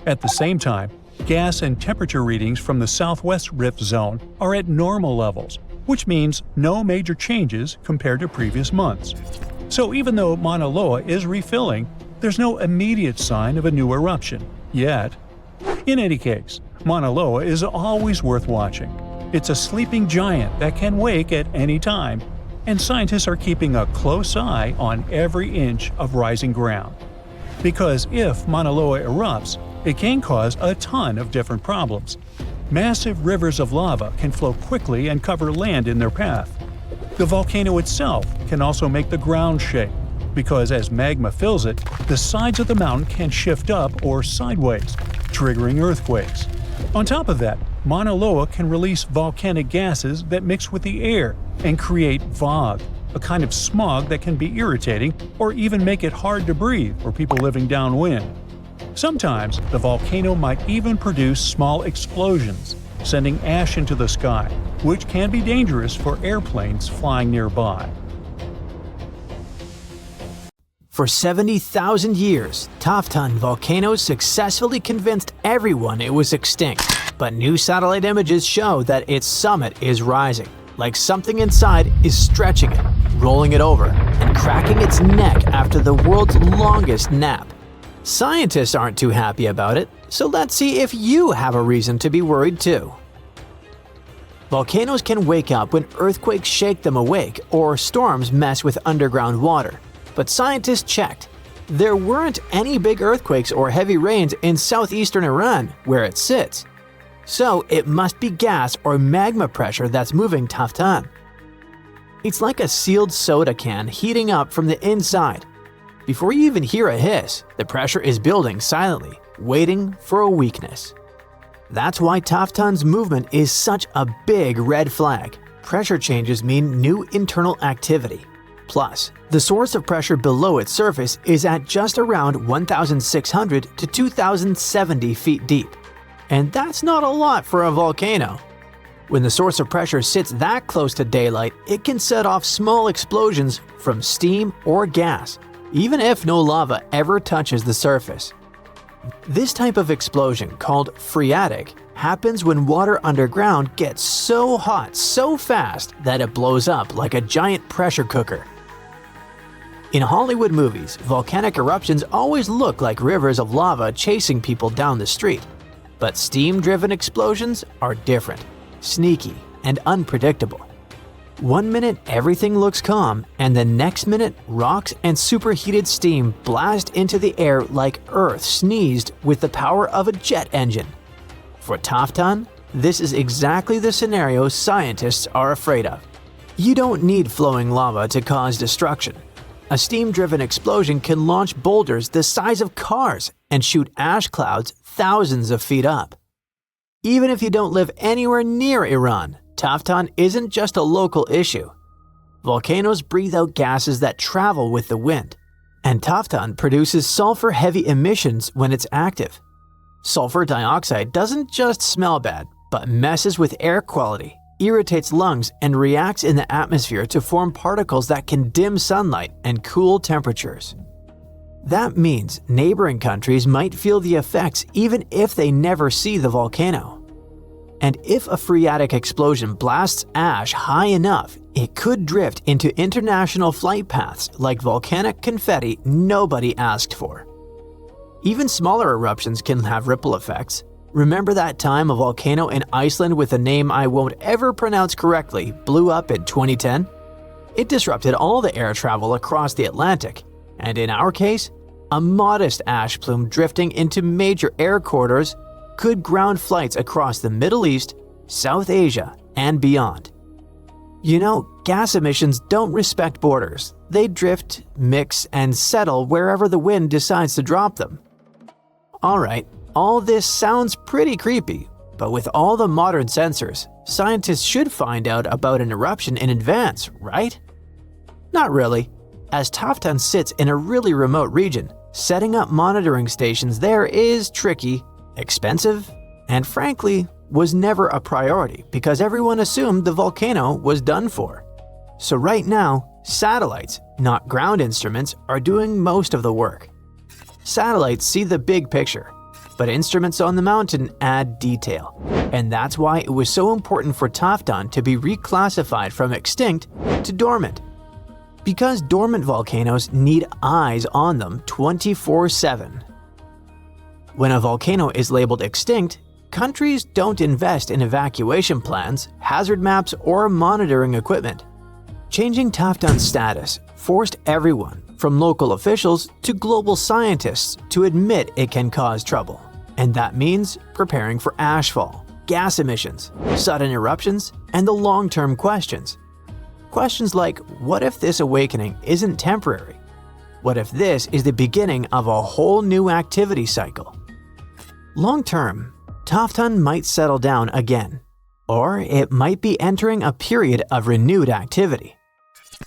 At the same time, gas and temperature readings from the Southwest Rift Zone are at normal levels, which means no major changes compared to previous months. So even though Mauna Loa is refilling, there's no immediate sign of a new eruption, yet. In any case, Mauna Loa is always worth watching. It's a sleeping giant that can wake at any time, and scientists are keeping a close eye on every inch of rising ground. Because if Mauna Loa erupts, it can cause a ton of different problems. Massive rivers of lava can flow quickly and cover land in their path. The volcano itself can also make the ground shake, because as magma fills it, the sides of the mountain can shift up or sideways, triggering earthquakes. On top of that, Mauna Loa can release volcanic gases that mix with the air and create fog, a kind of smog that can be irritating or even make it hard to breathe for people living downwind. Sometimes, the volcano might even produce small explosions, sending ash into the sky, which can be dangerous for airplanes flying nearby. For 70,000 years, Taftan volcano successfully convinced everyone it was extinct, but new satellite images show that its summit is rising, like something inside is stretching it, rolling it over, and cracking its neck after the world's longest nap. Scientists aren't too happy about it, so let's see if you have a reason to be worried too. Volcanoes can wake up when earthquakes shake them awake or storms mess with underground water. But scientists checked. There weren't any big earthquakes or heavy rains in southeastern Iran, where it sits. So it must be gas or magma pressure that's moving Taftan. It's like a sealed soda can heating up from the inside. Before you even hear a hiss, the pressure is building silently, waiting for a weakness. That's why Taftan's movement is such a big red flag. Pressure changes mean new internal activity. Plus, the source of pressure below its surface is at just around 1,600 to 2,070 feet deep. And that's not a lot for a volcano. When the source of pressure sits that close to daylight, it can set off small explosions from steam or gas, even if no lava ever touches the surface. This type of explosion, called phreatic, happens when water underground gets so hot so fast that it blows up like a giant pressure cooker. In Hollywood movies, volcanic eruptions always look like rivers of lava chasing people down the street. But steam-driven explosions are different, sneaky, and unpredictable. One minute everything looks calm, and the next minute rocks and superheated steam blast into the air like Earth sneezed with the power of a jet engine. For Taftan, this is exactly the scenario scientists are afraid of. You don't need flowing lava to cause destruction. A steam-driven explosion can launch boulders the size of cars and shoot ash clouds thousands of feet up. Even if you don't live anywhere near Iran, Taftan isn't just a local issue. Volcanoes breathe out gases that travel with the wind, and Taftan produces sulfur-heavy emissions when it's active. Sulfur dioxide doesn't just smell bad, but messes with air quality, irritates lungs and reacts in the atmosphere to form particles that can dim sunlight and cool temperatures. That means neighboring countries might feel the effects even if they never see the volcano. And if a phreatic explosion blasts ash high enough, it could drift into international flight paths like volcanic confetti nobody asked for. Even smaller eruptions can have ripple effects. Remember that time a volcano in Iceland with a name I won't ever pronounce correctly blew up in 2010? It disrupted all the air travel across the Atlantic, and in our case, a modest ash plume drifting into major air corridors could ground flights across the Middle East, South Asia, and beyond. You know, gas emissions don't respect borders. They drift, mix, and settle wherever the wind decides to drop them. Alright, all this sounds pretty creepy, but with all the modern sensors, scientists should find out about an eruption in advance, right? Not really. As Taftan sits in a really remote region, setting up monitoring stations there is tricky, expensive, and frankly, was never a priority because everyone assumed the volcano was done for. So right now, satellites, not ground instruments, are doing most of the work. Satellites see the big picture, but instruments on the mountain add detail. And that's why it was so important for Taftan to be reclassified from extinct to dormant. Because dormant volcanoes need eyes on them 24/7. When a volcano is labeled extinct, countries don't invest in evacuation plans, hazard maps, or monitoring equipment. Changing Taftan's status forced everyone, from local officials to global scientists, to admit it can cause trouble. And that means preparing for ashfall, gas emissions, sudden eruptions, and the long-term questions. Questions like, what if this awakening isn't temporary? What if this is the beginning of a whole new activity cycle? Long-term, Taftan might settle down again, or it might be entering a period of renewed activity.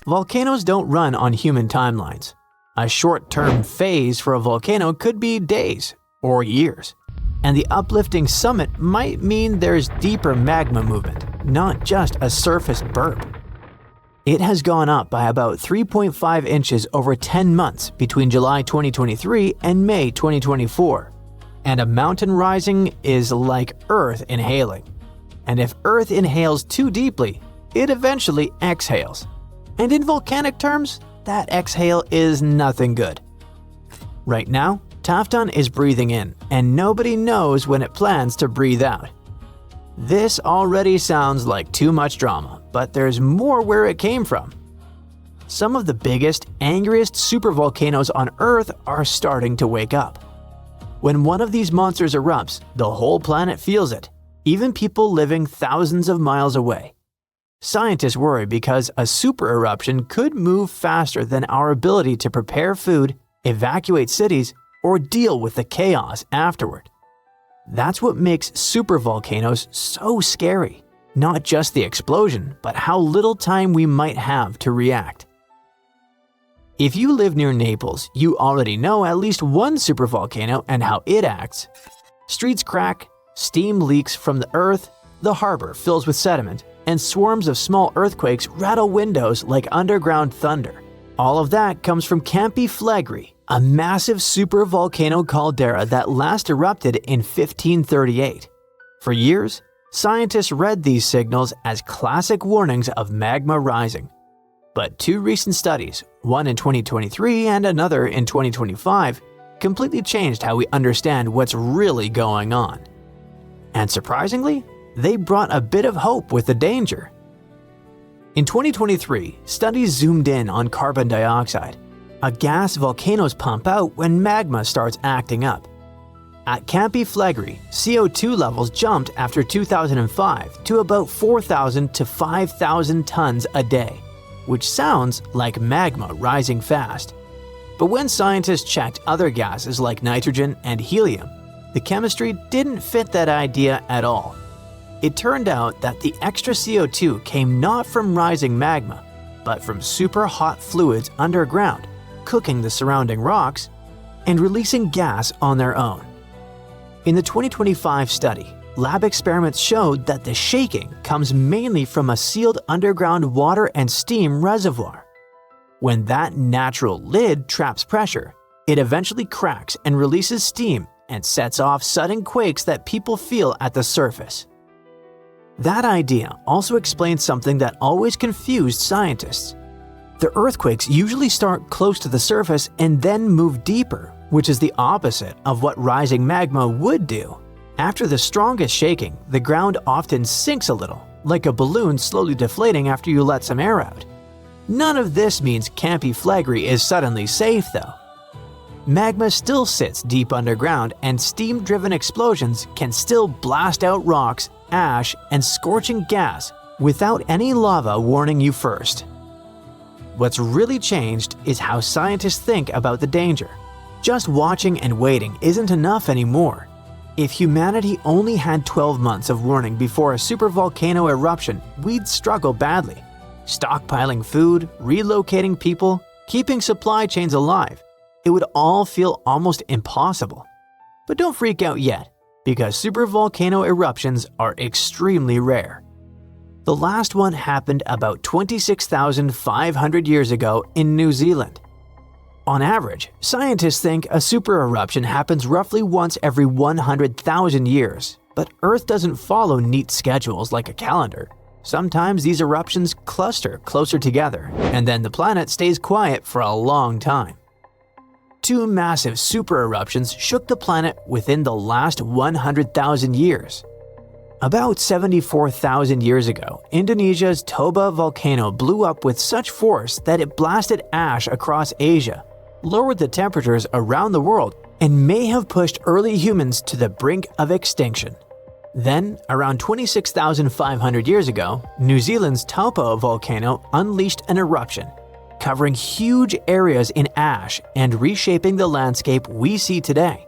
Volcanoes don't run on human timelines. A short-term phase for a volcano could be days or years, and the uplifting summit might mean there's deeper magma movement, not just a surface burp. It has gone up by about 3.5 inches over 10 months between July 2023 and May 2024. And a mountain rising is like Earth inhaling. And if Earth inhales too deeply, it eventually exhales. And in volcanic terms, that exhale is nothing good. Right now, Taftan is breathing in, and nobody knows when it plans to breathe out. This already sounds like too much drama, but there's more where it came from. Some of the biggest, angriest supervolcanoes on Earth are starting to wake up. When one of these monsters erupts, the whole planet feels it, even people living thousands of miles away. Scientists worry because a super eruption could move faster than our ability to prepare food, evacuate cities, or deal with the chaos afterward. That's what makes supervolcanoes so scary. Not just the explosion, but how little time we might have to react. If you live near Naples, you already know at least one supervolcano and how it acts. Streets crack, steam leaks from the earth, the harbor fills with sediment, and swarms of small earthquakes rattle windows like underground thunder. All of that comes from Campi Flegrei, a massive supervolcano caldera that last erupted in 1538. For years, scientists read these signals as classic warnings of magma rising. But two recent studies, one in 2023 and another in 2025, completely changed how we understand what's really going on. And surprisingly, they brought a bit of hope with the danger. In 2023, studies zoomed in on carbon dioxide, a gas volcanoes pump out when magma starts acting up. At Campi Flegrei, CO2 levels jumped after 2005 to about 4,000 to 5,000 tons a day, which sounds like magma rising fast. But when scientists checked other gases like nitrogen and helium, the chemistry didn't fit that idea at all. It turned out that the extra CO2 came not from rising magma, but from super hot fluids underground, cooking the surrounding rocks and releasing gas on their own. In the 2025 study, lab experiments showed that the shaking comes mainly from a sealed underground water and steam reservoir. When that natural lid traps pressure, it eventually cracks and releases steam and sets off sudden quakes that people feel at the surface. That idea also explains something that always confused scientists. The earthquakes usually start close to the surface and then move deeper, which is the opposite of what rising magma would do. After the strongest shaking, the ground often sinks a little, like a balloon slowly deflating after you let some air out. None of this means Campi Flegrei is suddenly safe though. Magma still sits deep underground, and steam-driven explosions can still blast out rocks, ash, and scorching gas without any lava warning you first. What's really changed is how scientists think about the danger. Just watching and waiting isn't enough anymore. If humanity only had 12 months of warning before a supervolcano eruption, we'd struggle badly. Stockpiling food, relocating people, keeping supply chains alive. It would all feel almost impossible. But don't freak out yet, because supervolcano eruptions are extremely rare. The last one happened about 26,500 years ago in New Zealand. On average, scientists think a super eruption happens roughly once every 100,000 years, but Earth doesn't follow neat schedules like a calendar. Sometimes these eruptions cluster closer together, and then the planet stays quiet for a long time. Two massive super eruptions shook the planet within the last 100,000 years. About 74,000 years ago, Indonesia's Toba volcano blew up with such force that it blasted ash across Asia, lowered the temperatures around the world, and may have pushed early humans to the brink of extinction. Then, around 26,500 years ago, New Zealand's Taupo volcano unleashed an eruption, covering huge areas in ash and reshaping the landscape we see today.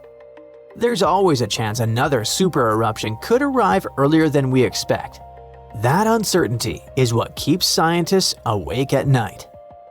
There's always a chance another super eruption could arrive earlier than we expect. That uncertainty is what keeps scientists awake at night.